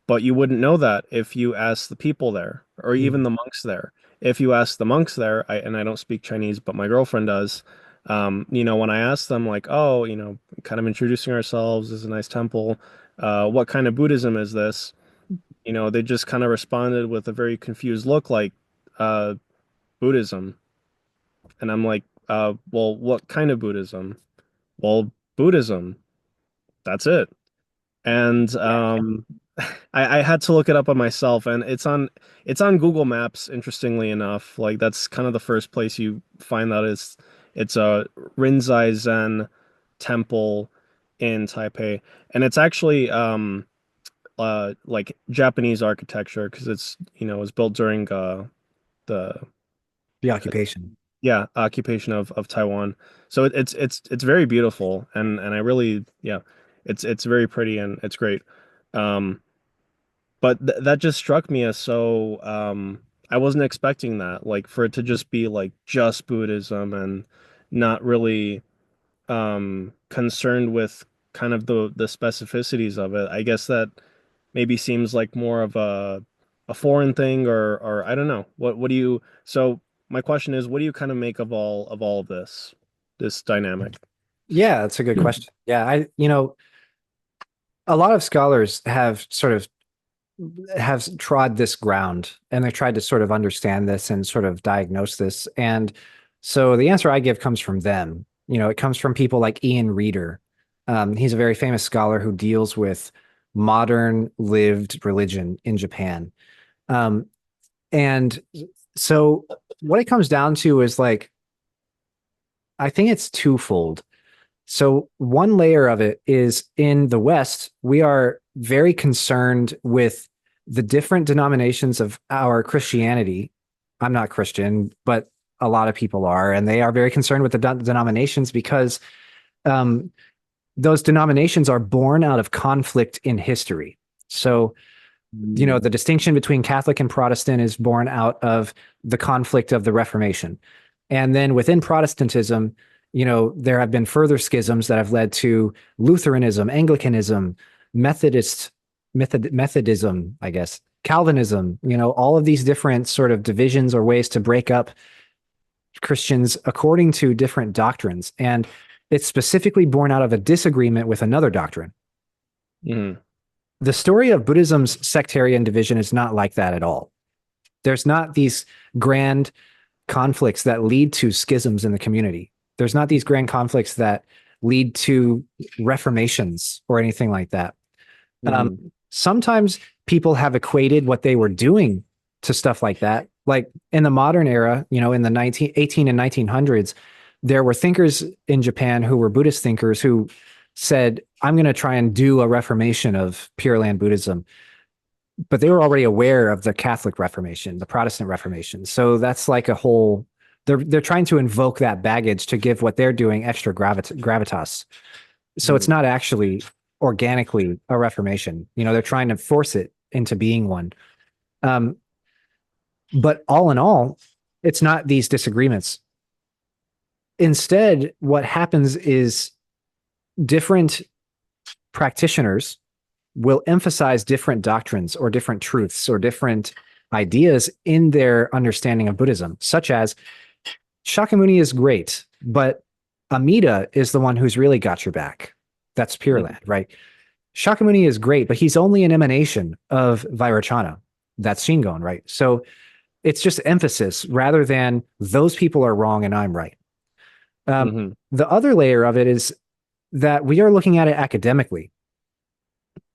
But you wouldn't know that if you asked the people there or even Mm. the monks there. If you ask the monks there, and I don't speak Chinese, but my girlfriend does, when I ask them like, oh, kind of introducing ourselves, this is a nice temple. What kind of Buddhism is this? They just kind of responded with a very confused look like, uh, Buddhism. And I'm like, well, what kind of Buddhism? Well, Buddhism. That's it. And Yeah. I had to look it up on myself, and it's on Google Maps, interestingly enough. Like that's kind of the first place you find that is it's a Rinzai Zen temple in Taipei, and it's actually like Japanese architecture because it was built during the The occupation. yeah occupation of Taiwan. So it's very beautiful, and I really yeah it's very pretty and it's great. Um, But th that just struck me as so I wasn't expecting that, like for it to just be like just Buddhism and not really concerned with kind of the specificities of it. I guess that maybe seems like more of a foreign thing or I don't know. What do you so my question is what do you kind of make of all of this dynamic? Yeah, that's a good question. Yeah, a lot of scholars have trod this ground and they tried to sort of understand this and sort of diagnose this. And so the answer I give comes from them. It comes from people like Ian Reader. He's a very famous scholar who deals with modern lived religion in Japan. Um, and so what it comes down to is like I think it's twofold. So one layer of it is in the West, we are very concerned with the different denominations of our Christianity. I'm not Christian, but a lot of people are, and they are very concerned with the denominations because um, those denominations are born out of conflict in history. So, Mm. the distinction between Catholic and Protestant is born out of the conflict of the Reformation. And then within Protestantism, there have been further schisms that have led to Lutheranism, Anglicanism, Methodism, I guess, Calvinism, all of these different sort of divisions or ways to break up Christians according to different doctrines. And it's specifically born out of a disagreement with another doctrine. Mm. The story of Buddhism's sectarian division is not like that at all. There's not these grand conflicts that lead to schisms in the community. There's not these grand conflicts that lead to reformations or anything like that. Mm. Sometimes people have equated what they were doing to stuff like that. Like in the modern era, in the 18 and 1900s, there were thinkers in Japan who were Buddhist thinkers who said, I'm going to try and do a reformation of Pure Land Buddhism. But they were already aware of the Catholic Reformation, the Protestant Reformation. So that's like a whole, they're trying to invoke that baggage to give what they're doing extra gravitas. So it's Mm. not actually organically a reformation. They're trying to force it into being one. Um, but all in all, it's not these disagreements. Instead, what happens is different practitioners will emphasize different doctrines or different truths or different ideas in their understanding of Buddhism, such as Shakyamuni is great, but Amida is the one who's really got your back. That's Pure Mm. Land, right? Shakyamuni is great, but he's only an emanation of Vairocana. That's Shingon, right? So it's just emphasis rather than those people are wrong and I'm right. Mhm. The other layer of it is that we are looking at it academically.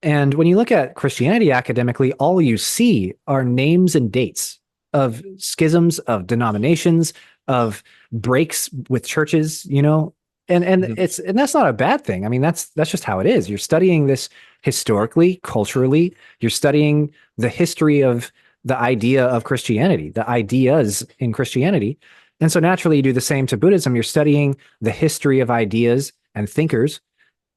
And when you look at Christianity academically, all you see are names and dates of schisms, of denominations, of breaks with churches, and Mhm. and that's not a bad thing. I mean, that's just how it is. You're studying this historically, culturally, you're studying the history of the idea of Christianity, the ideas in Christianity. And so naturally you do the same to Buddhism. You're studying the history of ideas and thinkers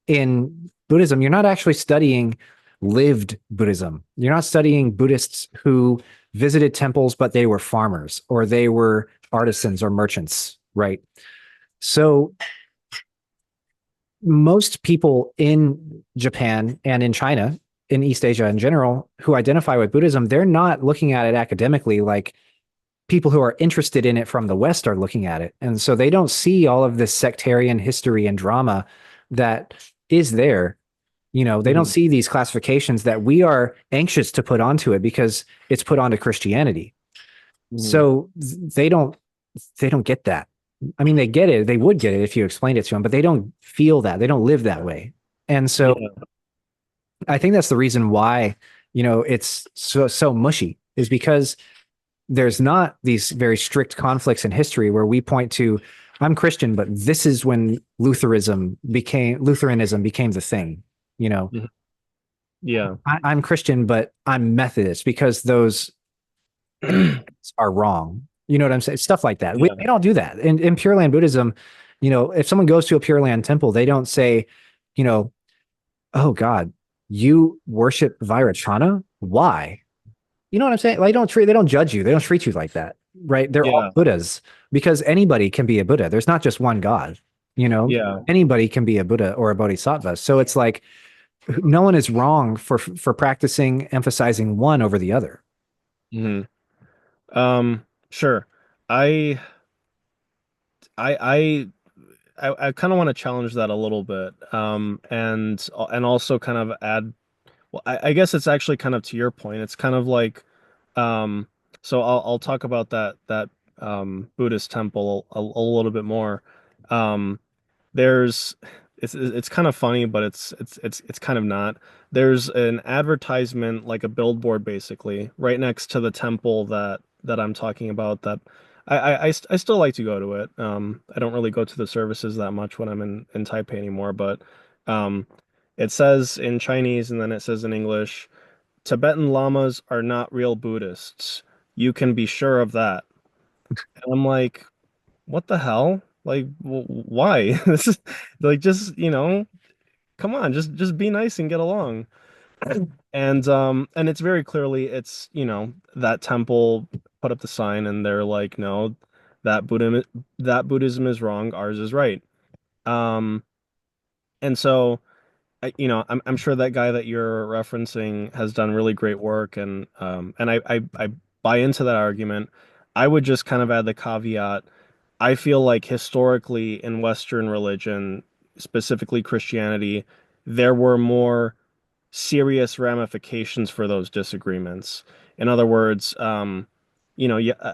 in Buddhism. You're not actually studying lived Buddhism. You're not studying Buddhists who visited temples, but they were farmers or they were artisans or merchants, right? So most people in Japan and in China, in East Asia in general, who identify with Buddhism, they're not looking at it academically like people who are interested in it from the West are looking at it. And so they don't see all of this sectarian history and drama that is there. They don't Mhm. see these classifications that we are anxious to put onto it because it's put onto Christianity. Mhm. So they don't get that. I mean, they get it. They would get it if you explained it to them, but they don't feel that. They don't live that way. And so Yeah. I think that's the reason why, it's so mushy is because there's not these very strict conflicts in history where we point to, I'm Christian, but this is when Lutheranism became the thing. You know, Mhm. Yeah. I'm Christian, but I'm Methodist because those are wrong. You know what I'm saying? Stuff like that. We Yeah. don't do that. In Pure Land Buddhism, if someone goes to a Pure Land temple, they don't say, you know, oh God, you worship Vairocana? Why? You know what I'm saying? Like, they don't judge you. They don't treat you like that, right? They're all Yeah. Buddhas because anybody can be a Buddha. There's not just one God, you know. Yeah. Anybody can be a Buddha or a Bodhisattva. So it's like no one is wrong for practicing emphasizing one over the other. Mhm. Sure. I I I kind of want to challenge that a little bit. And also kind of add, well, I guess it's actually kind of to your point. It's kind of like, um so I'll talk about that Buddhist temple a little bit more. Um there's it's kind of funny, but it's kind of not. There's an advertisement, like a billboard basically, right next to the temple that I'm talking about, that I still like to go to it. I don't really go to the services that much when I'm in Taipei anymore, but um, it says in Chinese and then it says in English, Tibetan lamas are not real Buddhists. You can be sure of that. And I'm like, what the hell? Like, why? This is like just, come on, just be nice and get along. And it's very clearly it's, that temple put up the sign and they're like, no, that Buddhism is wrong, ours is right. Um, and so I'm sure that guy that you're referencing has done really great work and I buy into that argument. I would just kind of add the caveat. I feel like historically in Western religion, specifically Christianity, there were more serious ramifications for those disagreements. In other words, yeah,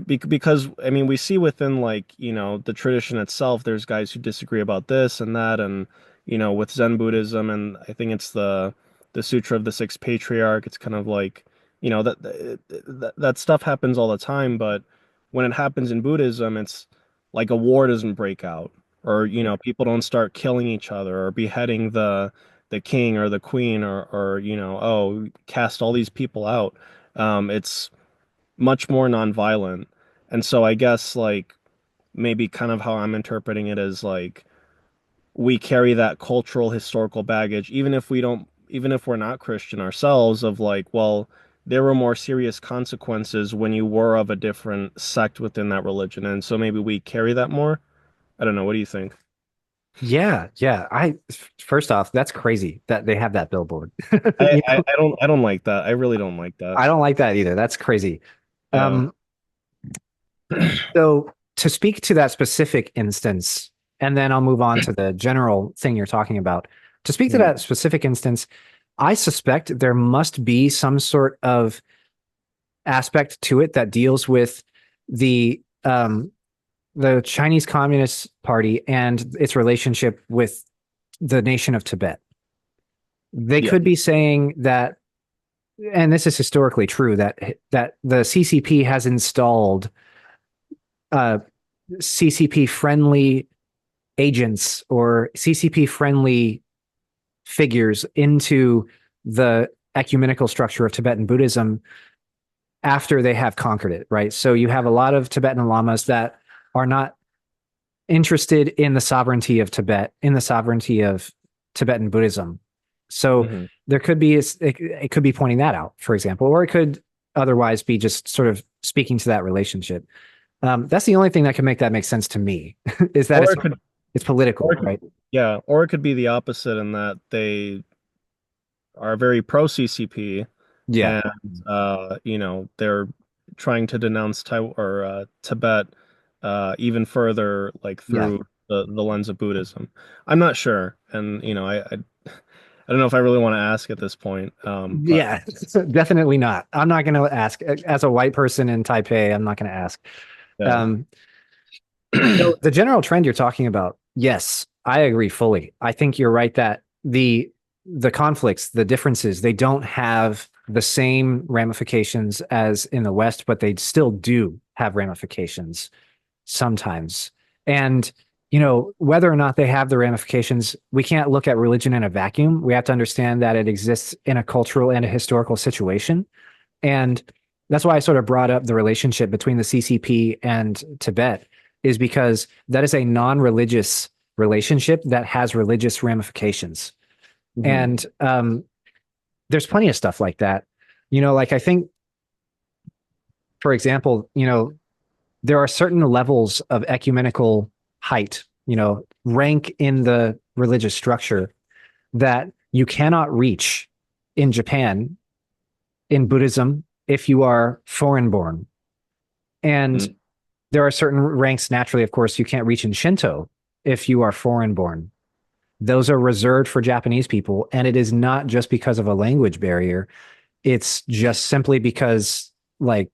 because I mean, we see within like, the tradition itself, there's guys who disagree about this and that, and with Zen Buddhism, and I think it's the Sutra of the Sixth Patriarch. It's kind of like, that stuff happens all the time, but when it happens in Buddhism, it's like a war doesn't break out, or people don't start killing each other or beheading the king or the queen or oh, cast all these people out. It's much more nonviolent. And so I guess like maybe kind of how I'm interpreting it is like we carry that cultural historical baggage, even if we're not Christian ourselves, of like, well, there were more serious consequences when you were of a different sect within that religion. And so maybe we carry that more. I don't know. What do you think? Yeah, yeah. First off, that's crazy that they have that billboard. I, You I, know, I don't like that. I really don't like that. I don't like that either. That's crazy. Yeah. Um, so to speak to that specific instance, and then I'll move on to the general thing you're talking about. To speak to Mhm. that specific instance, I suspect there must be some sort of aspect to it that deals with the um, the Chinese Communist Party and its relationship with the nation of Tibet. They Yeah. could be saying that, and this is historically true, that the CCP has installed uh, CCP friendly agents or CCP friendly figures into the ecumenical structure of Tibetan Buddhism after they have conquered it, right? So you have a lot of Tibetan lamas that are not interested in the sovereignty of Tibet, in the sovereignty of Tibetan Buddhism. So Hmm. there could be, it could be pointing that out, for example, or it could otherwise be just sort of speaking to that relationship. That's the only thing that can make that make sense to me is that Or it could, it's or political, it could, right? yeah, or it could be the opposite in that they are very pro CCP Yeah, and they're trying to denounce Tibet even further like yeah, through the lens of Buddhism. I'm not sure, and I don't know if I really want to ask at this point. But yeah. Definitely not. I'm not going to ask as a white person in Taipei. I'm not going to ask. yeah. Um, so the general trend you're talking about, yes, I agree fully. I think you're right that the conflicts, the differences, they don't have the same ramifications as in the West, but they still do have ramifications sometimes. And whether or not they have the ramifications, we can't look at religion in a vacuum. We have to understand that it exists in a cultural and a historical situation. And that's why I sort of brought up the relationship between the CCP and Tibet, is because that is a non-religious relationship that has religious ramifications. Hmm. And there's plenty of stuff like that. Like I think, for example, there are certain levels of ecumenical height, rank in the religious structure that you cannot reach in Japan, in Buddhism, if you are foreign born. And there are certain ranks, naturally, of course, you can't reach in Shinto if you are foreign born. Those are reserved for Japanese people. And it is not just because of a language barrier, it's just simply because, like,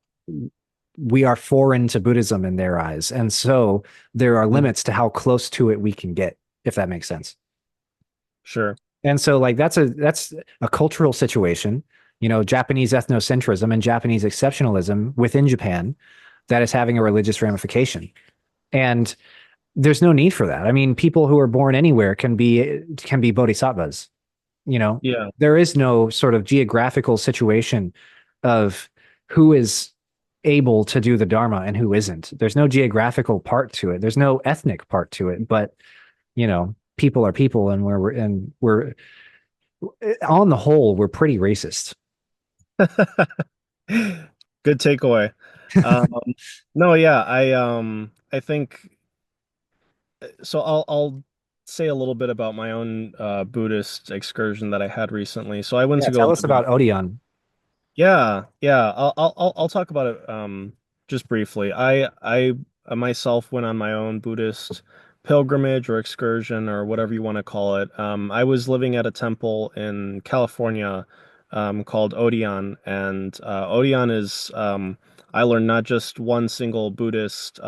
we are foreign to Buddhism in their eyes. And so there are Hmm. limits to how close to it we can get, if that makes sense. Sure. And so like that's a cultural situation, Japanese ethnocentrism and Japanese exceptionalism within Japan. that is having a religious ramification. And there's no need for that. I mean, people who are born anywhere can be bodhisattvas. You know, Yeah. there is no sort of geographical situation of who is able to do the Dharma and who isn't. There's no geographical part to it. There's no ethnic part to it. But people are people, and we're on the whole, we're pretty racist. Good takeaway. Um, no, yeah, I think so. I'll say a little bit about my own Buddhist excursion that I had recently. So I went Yeah, to go tell us live in. about Odion. Yeah, yeah. I'll talk about it just briefly. I myself went on my own Buddhist pilgrimage or excursion or whatever you want to call it. I was living at a temple in California called Odion, and Odion is I learned not just one single Buddhist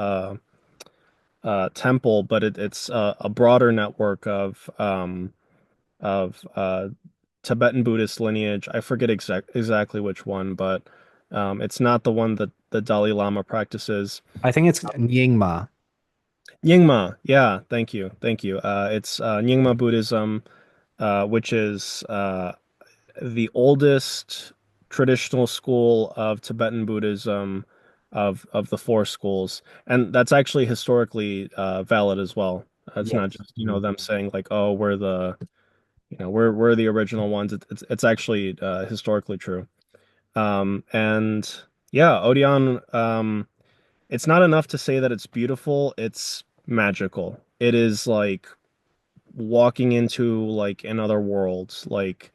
temple, but it's a broader network of Tibetan Buddhist lineage. I forget exactly which one, but it's not the one that the Dalai Lama practices. I think it's Nyingma. Nyingma, yeah, thank you. It's Nyingma Buddhism, which is the oldest traditional school of Tibetan Buddhism of the four schools, and that's actually historically valid as well. It's Yes. not just, Mhm. them saying like, oh, we're the original ones. It's actually historically true. And yeah, Odeon, it's not enough to say that it's beautiful, it's magical. It is like walking into like another world. Like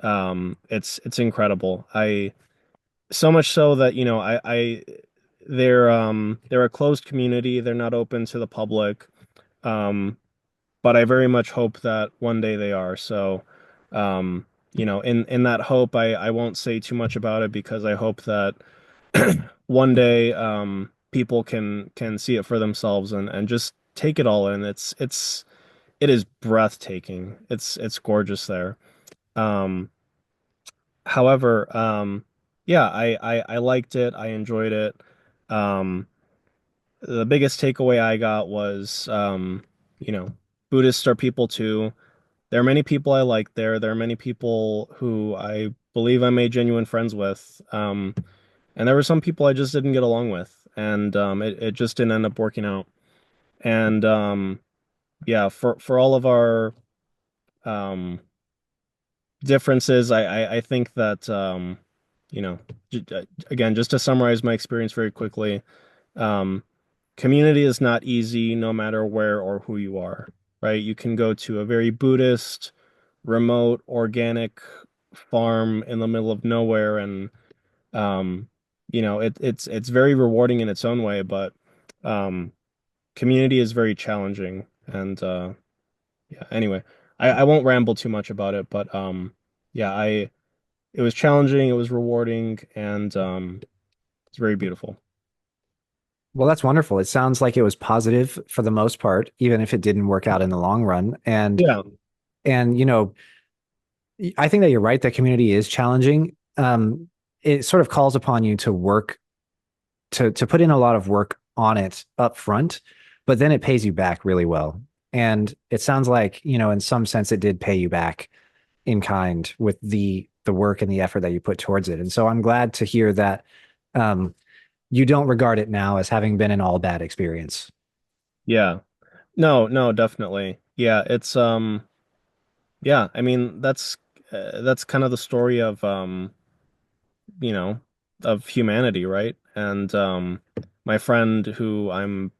it's incredible. I so much so that, they're a closed community. They're not open to the public. But I very much hope that one day they are. So, in that hope, I won't say too much about it because I hope that one day people can see it for themselves and just take it all in. It is breathtaking. It's gorgeous there. Um, however, yeah, I liked it. I enjoyed it. Um, the biggest takeaway I got was, you know, Buddhists are people too. There are many people I like there. There are many people who I believe I made genuine friends with. And there were some people I just didn't get along with. And it just didn't end up working out. And yeah, for all of our um, differences, I think that, you know, again, just to summarize my experience very quickly, um, community is not easy no matter where or who you are, right? You can go to a very Buddhist, remote, organic farm in the middle of nowhere, and um, it's very rewarding in its own way, but um, community is very challenging. And yeah, anyway, I won't ramble too much about it, but yeah, I it was challenging, it was rewarding, and it's very beautiful. Well, that's wonderful. It sounds like it was positive for the most part, even if it didn't work out in the long run. Yeah, And I think that you're right that community is challenging. It sort of calls upon you to work to put in a lot of work on it up front, but then it pays you back really well. And it sounds like, in some sense it did pay you back in kind with the work and the effort that you put towards it. And so I'm glad to hear that you don't regard it now as having been an all bad experience. yeah. No, no, definitely. Yeah, it's yeah, I mean that's kind of the story of you know, of humanity, right? And my friend who I'm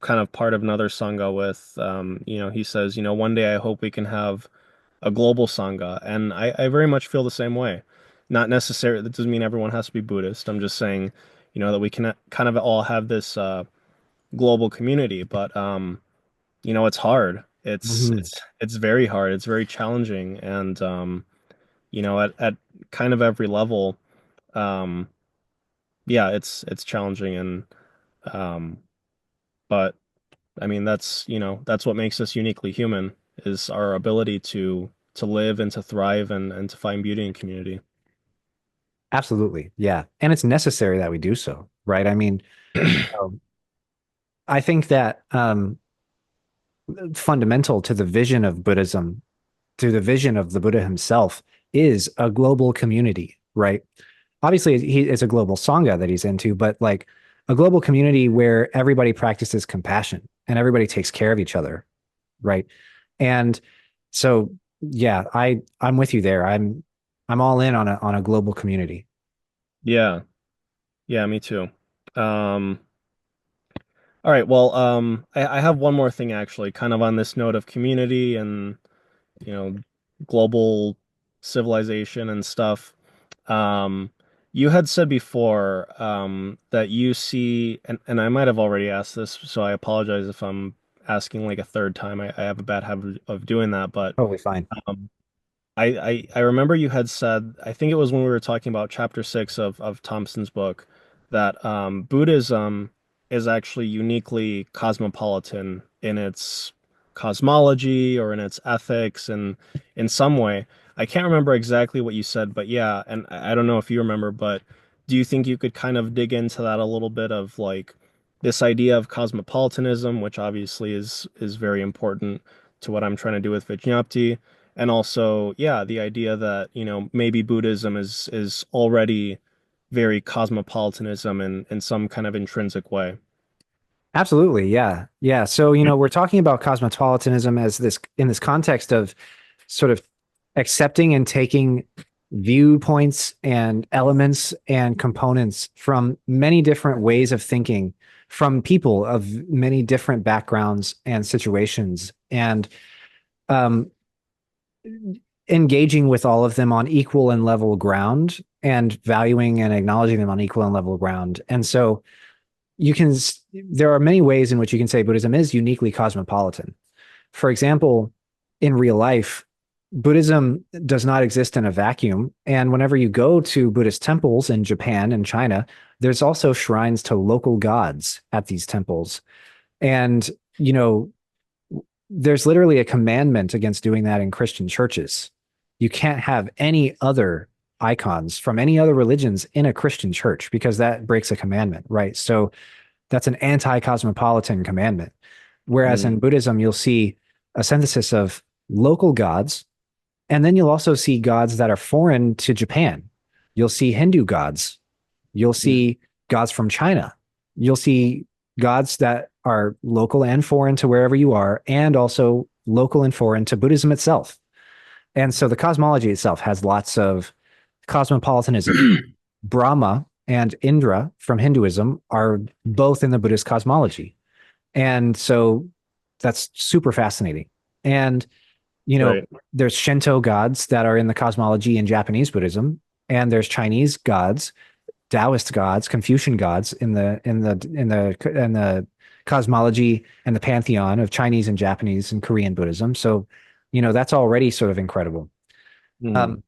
kind of part of another sangha with, he says, one day I hope we can have a global sangha, and I very much feel the same way. Not necessarily, that doesn't mean everyone has to be Buddhist. I'm just saying, that we can kind of all have this global community, but it's hard. Mhm. It's very hard. It's very challenging, and at kind of every level, um, yeah, it's challenging, and um, but I mean that's what makes us uniquely human is our ability to live and to thrive and to find beauty in community. Absolutely. Yeah. And it's necessary that we do so, right? I mean, I think that fundamental to the vision of Buddhism, to the vision of the Buddha himself, is a global community, right? Obviously, it's a global sangha that he's into, but like a global community where everybody practices compassion and everybody takes care of each other, right? And so, yeah, I'm with you there. I'm all in on a global community. Yeah. Yeah, me too. All right, well, I have one more thing actually, kind of on this note of community and, you know, global civilization and stuff. Um, you had said before that you see, and I might have already asked this, so I apologize if I'm asking like a third time. I have a bad habit of doing that, but Totally fine. um, I remember you had said, I think it was when we were talking about chapter six of Thompson's book, that Buddhism is actually uniquely cosmopolitan in its cosmology or in its ethics and in some way. I can't remember exactly what you said, but yeah, and I don't know if you remember, but do you think you could kind of dig into that a little bit of like this idea of cosmopolitanism, which obviously is very important to what I'm trying to do with Vijñapti? And also, yeah, the idea that, maybe Buddhism is already very cosmopolitanism in some kind of intrinsic way. Absolutely. Yeah. Yeah. So, we're talking about cosmopolitanism as this in this context of sort of accepting and taking viewpoints and elements and components from many different ways of thinking from people of many different backgrounds and situations and um, engaging with all of them on equal and level ground and valuing and acknowledging them on equal and level ground. And so, you can there are many ways in which you can say Buddhism is uniquely cosmopolitan. For example, in real life, Buddhism does not exist in a vacuum. And whenever you go to Buddhist temples in Japan and China, there's also shrines to local gods at these temples. And, you know, there's literally a commandment against doing that in Christian churches. You can't have any other icons from any other religions in a Christian church because that breaks a commandment, right? So that's an anti-cosmopolitan commandment. Whereas in Mm, Buddhism, you'll see a synthesis of local gods, and then you'll also see gods that are foreign to Japan. You'll see Hindu gods. You'll mm, see gods from China. You'll see gods that are local and foreign to wherever you are, and also local and foreign to Buddhism itself. And so the cosmology itself has lots of cosmopolitanism. Brahma and Indra from Hinduism are both in the Buddhist cosmology. And so that's super fascinating. And, right. there's Shinto gods that are in the cosmology in Japanese Buddhism, and there's Chinese gods, Taoist gods, Confucian gods in the cosmology and the pantheon of Chinese and Japanese and Korean Buddhism. So, that's already sort of incredible. Mm, Um,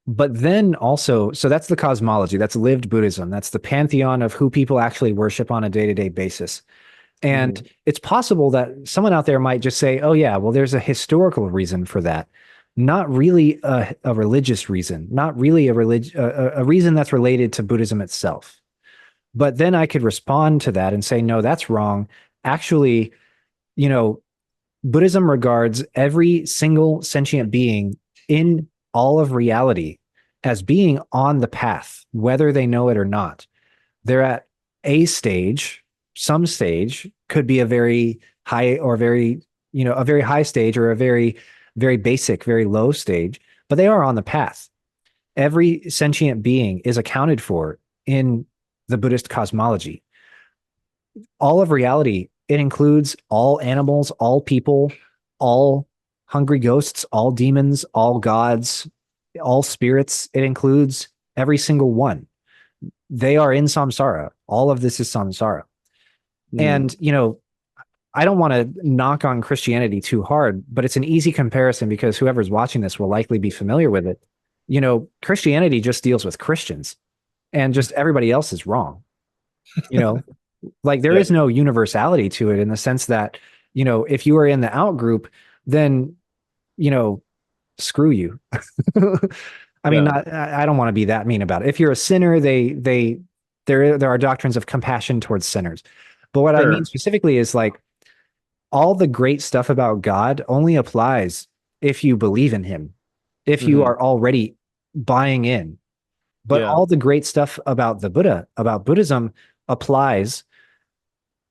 but then also, so that's the cosmology, that's lived Buddhism, that's the pantheon of who people actually worship on a day-to-day basis. And mm, it's possible that someone out there might just say, oh, yeah, well, there's a historical reason for that. Not really a religious reason, not really a reason that's related to Buddhism itself. But then I could respond to that and say, no, that's wrong. Actually, you know, Buddhism regards every single sentient being in all of reality as being on the path, whether they know it or not. They're at a stage, some stage could be a very high or very, a very high stage or a very, very basic, very low stage, but they are on the path. Every sentient being is accounted for in the Buddhist cosmology. All of reality, it includes all animals, all people, all hungry ghosts, all demons, all gods, all spirits. It includes every single one. They are in samsara. All of this is samsara. mm, And, I don't want to knock on Christianity too hard, but it's an easy comparison because whoever's watching this will likely be familiar with it. Christianity just deals with Christians and just everybody else is wrong. You know, like there yep. is no universality to it in the sense that, if you are in the out group, then, you know, screw you. I mean, Yeah. not, I don't want to be that mean about it. If you're a sinner, they there are doctrines of compassion towards sinners. But what I mean Sure. specifically is like all the great stuff about God only applies if you believe in him, if you Hmm. are already buying in. But Yeah. all the great stuff about the Buddha, about Buddhism, applies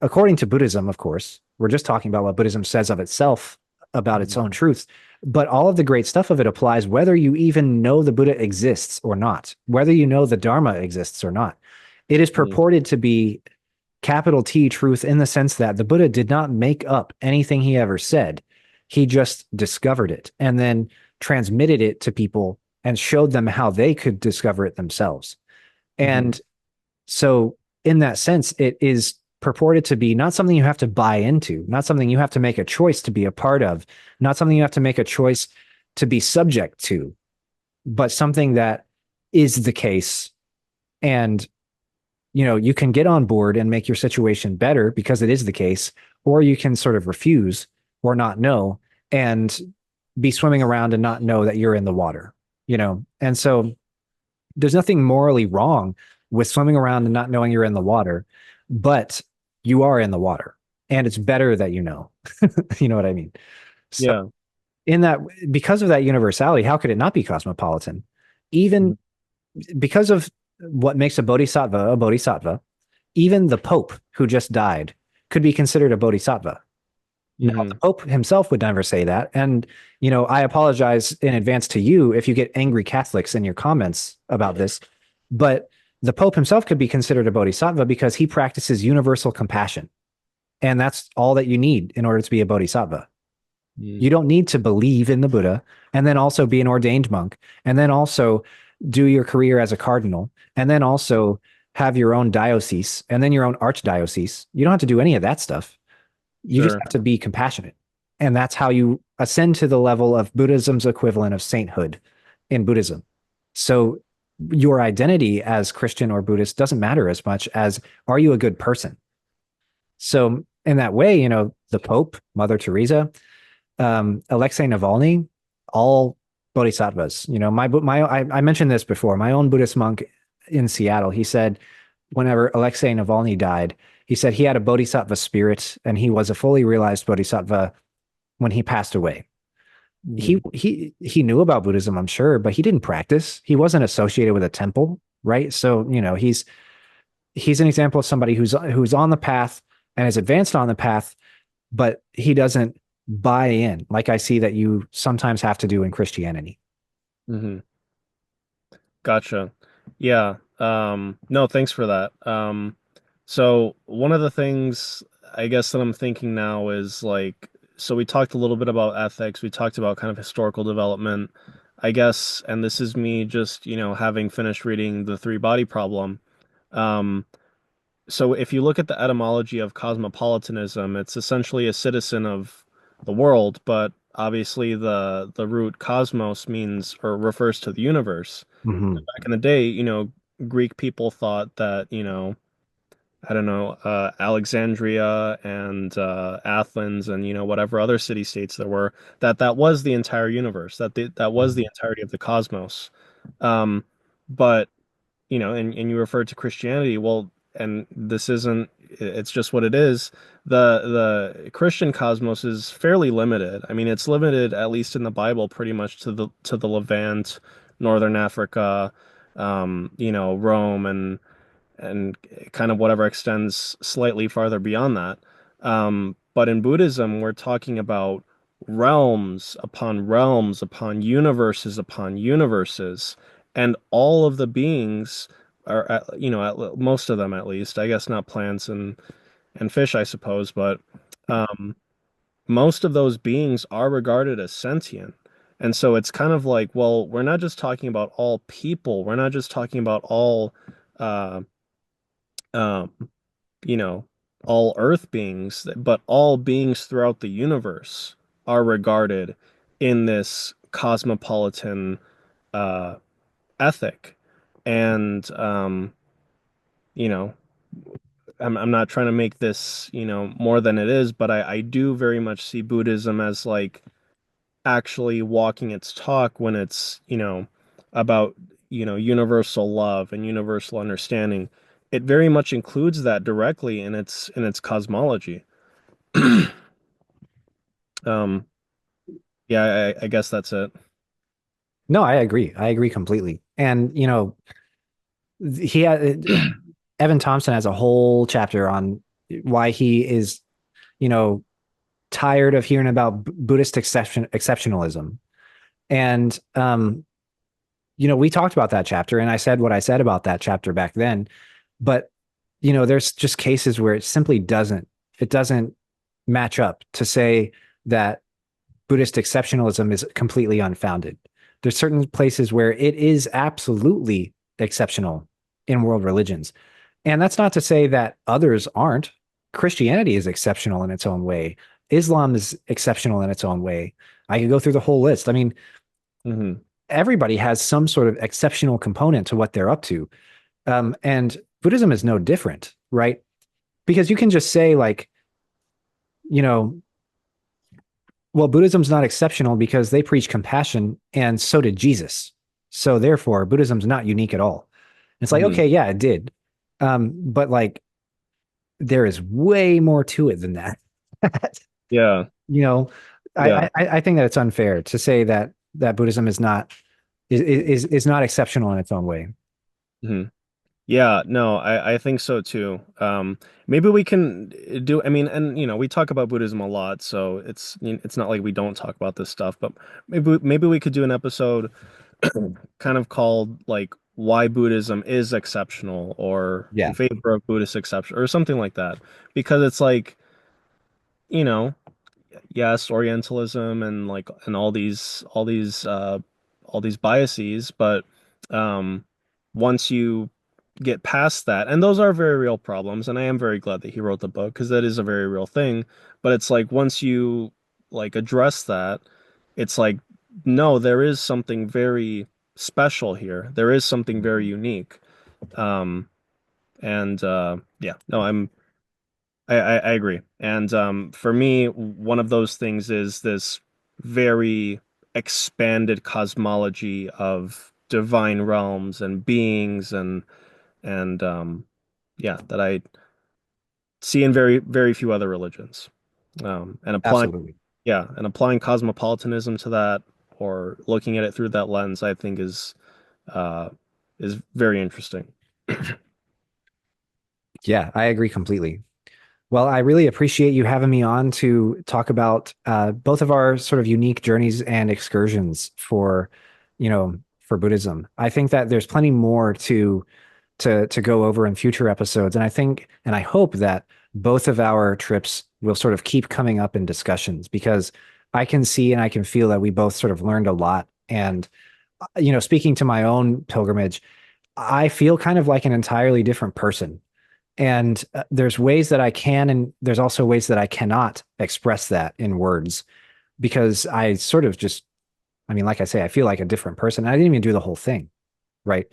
according to Buddhism, of course. We're just talking about what Buddhism says of itself about its Mhm. own truths. But all of the great stuff of it applies whether you even know the Buddha exists or not, whether you know the Dharma exists or not. It is Mhm. purported to be capital T truth in the sense that the Buddha did not make up anything he ever said. He just discovered it and then transmitted it to people and showed them how they could discover it themselves. Mhm. And so, in that sense, it is purported to be not something you have to buy into, not something you have to make a choice to be a part of, not something you have to make a choice to be subject to, but something that is the case. And, you can get on board and make your situation better because it is the case, or you can sort of refuse or not know and be swimming around and not know that you're in the water. And so there's nothing morally wrong with swimming around and not knowing you're in the water, but you are in the water and it's better that you know. You know what I mean? So Yeah. in that because of that universality, how could it not be cosmopolitan? Even Mhm. because of what makes a bodhisattva, even the Pope who just died could be considered a bodhisattva. Now, the Mhm. Pope himself would never say that. And, I apologize in advance to you if you get angry Catholics in your comments about this, but the Pope himself could be considered a bodhisattva because he practices universal compassion. And that's all that you need in order to be a bodhisattva. Mhm. You don't need to believe in the Buddha and then also be an ordained monk and then also do your career as a cardinal and then also have your own diocese and then your own archdiocese. You don't have to do any of that stuff. You just Sure. have to be compassionate. And that's how you ascend to the level of Buddhism's equivalent of sainthood in Buddhism. So your identity as Christian or Buddhist doesn't matter as much as are you a good person? So in that way, the Pope, Mother Teresa, Alexei Navalny, all bodhisattvas. I mentioned this before. My own Buddhist monk in Seattle, he said whenever Alexei Navalny died, he said he had a bodhisattva spirit and he was a fully realized bodhisattva when he passed away. He Mhm. he knew about Buddhism, I'm sure, but he didn't practice. He wasn't associated with a temple, right? So, he's an example of somebody who's on the path and has advanced on the path, but he doesn't buy in like I see that you sometimes have to do in Christianity. Mhm. Gotcha. Yeah. No, thanks for that. So one of the things I guess that I'm thinking now is like, so we talked a little bit about ethics, we talked about kind of historical development, I guess, and this is me just, having finished reading The Three Body Problem. Um, so if you look at the etymology of cosmopolitanism, it's essentially a citizen of the world, but obviously the root cosmos means or refers to the universe. Mm-hmm. Back in the day, Greek people thought that, I don't know, Alexandria and Athens and, whatever other city states there were, that was the entire universe, that was the entirety of the cosmos. Um, but and you referred to Christianity. Well, and this isn't, it's just what it is. The Christian cosmos is fairly limited. I mean, it's limited, at least in the Bible, pretty much to the Levant, Northern Africa, Rome and kind of whatever extends slightly farther beyond that. But in Buddhism, we're talking about realms upon universes, and all of the beings are, most of them at least, I guess not plants and fish, I suppose, but um, most of those beings are regarded as sentient. And so it's kind of like, well, we're not just talking about all people, we're not just talking about uh, um, you know, all Earth beings, but all beings throughout the universe are regarded in this cosmopolitan uh, ethic. And, you know, I'm not trying to make this, more than it is, but I do very much see Buddhism as like actually walking its talk when it's, about, universal love and universal understanding. it very much includes that directly in its cosmology. Um, yeah, I guess that's it. No, I agree. I agree completely. And he had Evan Thompson has a whole chapter on why he is, you know, tired of hearing about Buddhist exceptionalism. And we talked about that chapter, and I said what I said about that chapter back then. But there's just cases where it doesn't match up to say that Buddhist exceptionalism is completely unfounded. There's certain places where it is absolutely exceptional in world religions. And that's not to say that others aren't. Christianity is exceptional in its own way. Islam is exceptional in its own way. I could go through the whole list. I mean, Hmm. everybody has some sort of exceptional component to what they're up to. And Buddhism is no different, right? Because you can just say, like, you know, well, Buddhism's not exceptional because they preach compassion and so did Jesus. So therefore, Buddhism's not unique at all. It's like, Hmm. okay, yeah, it did. But like there is way more to it than that. Yeah, you know, yeah. I think that it's unfair to say that Buddhism is not exceptional in its own way. Hmm. Yeah, no, I think so too. Maybe we can do, I mean, and we talk about Buddhism a lot, so it's not like we don't talk about this stuff, but maybe we could do an episode kind of called like why Buddhism is exceptional or in Yeah, favor of Buddhist exception or something like that. Because it's like, you know, yes, Orientalism and like and all these biases, but um once you get past that, and those are very real problems, and I am very glad that he wrote the book because that is a very real thing. But it's like once you like address that, it's like no, there is something very special here. There is something very unique. Um and yeah, no, I agree. And for me, one of those things is this very expanded cosmology of divine realms and beings and yeah, that I see in very few other religions. And applying absolutely. yeah, and applying cosmopolitanism to that or looking at it through that lens, I think uh is very interesting. Yeah, I agree completely. Well, I really appreciate you having me on to talk about both of our sort of unique journeys and excursions for Buddhism. I think that there's plenty more to go over in future episodes, and I think and I hope that both of our trips will sort of keep coming up in discussions because I can see and I can feel that we both sort of learned a lot. And speaking to my own pilgrimage, I feel kind of like an entirely different person. And there's ways that I can, and there's also ways that I cannot express that in words because I sort of just, I mean, like I say, I feel like a different person. I didn't even do the whole thing, right?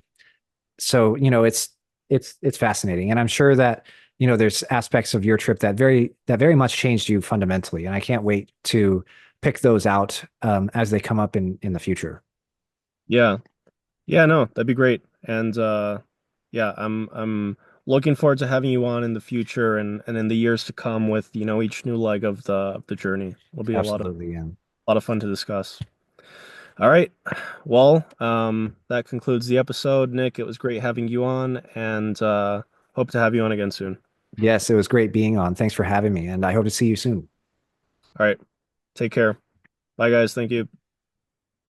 So, it's fascinating. And I'm sure that, there's aspects of your trip that very much changed you fundamentally. And I can't wait to pick those out as they come up in the future. Yeah. Yeah, no, that'd be great. And yeah, I'm looking forward to having you on in the future and in the years to come with, each new leg of the journey. It'll be Absolutely. Yeah. a lot of fun to discuss. All right. Well, that concludes the episode, Nick. It was great having you on and hope to have you on again soon. Yes, it was great being on. Thanks for having me. And I hope to see you soon. All right. Take care. Bye guys. Thank you.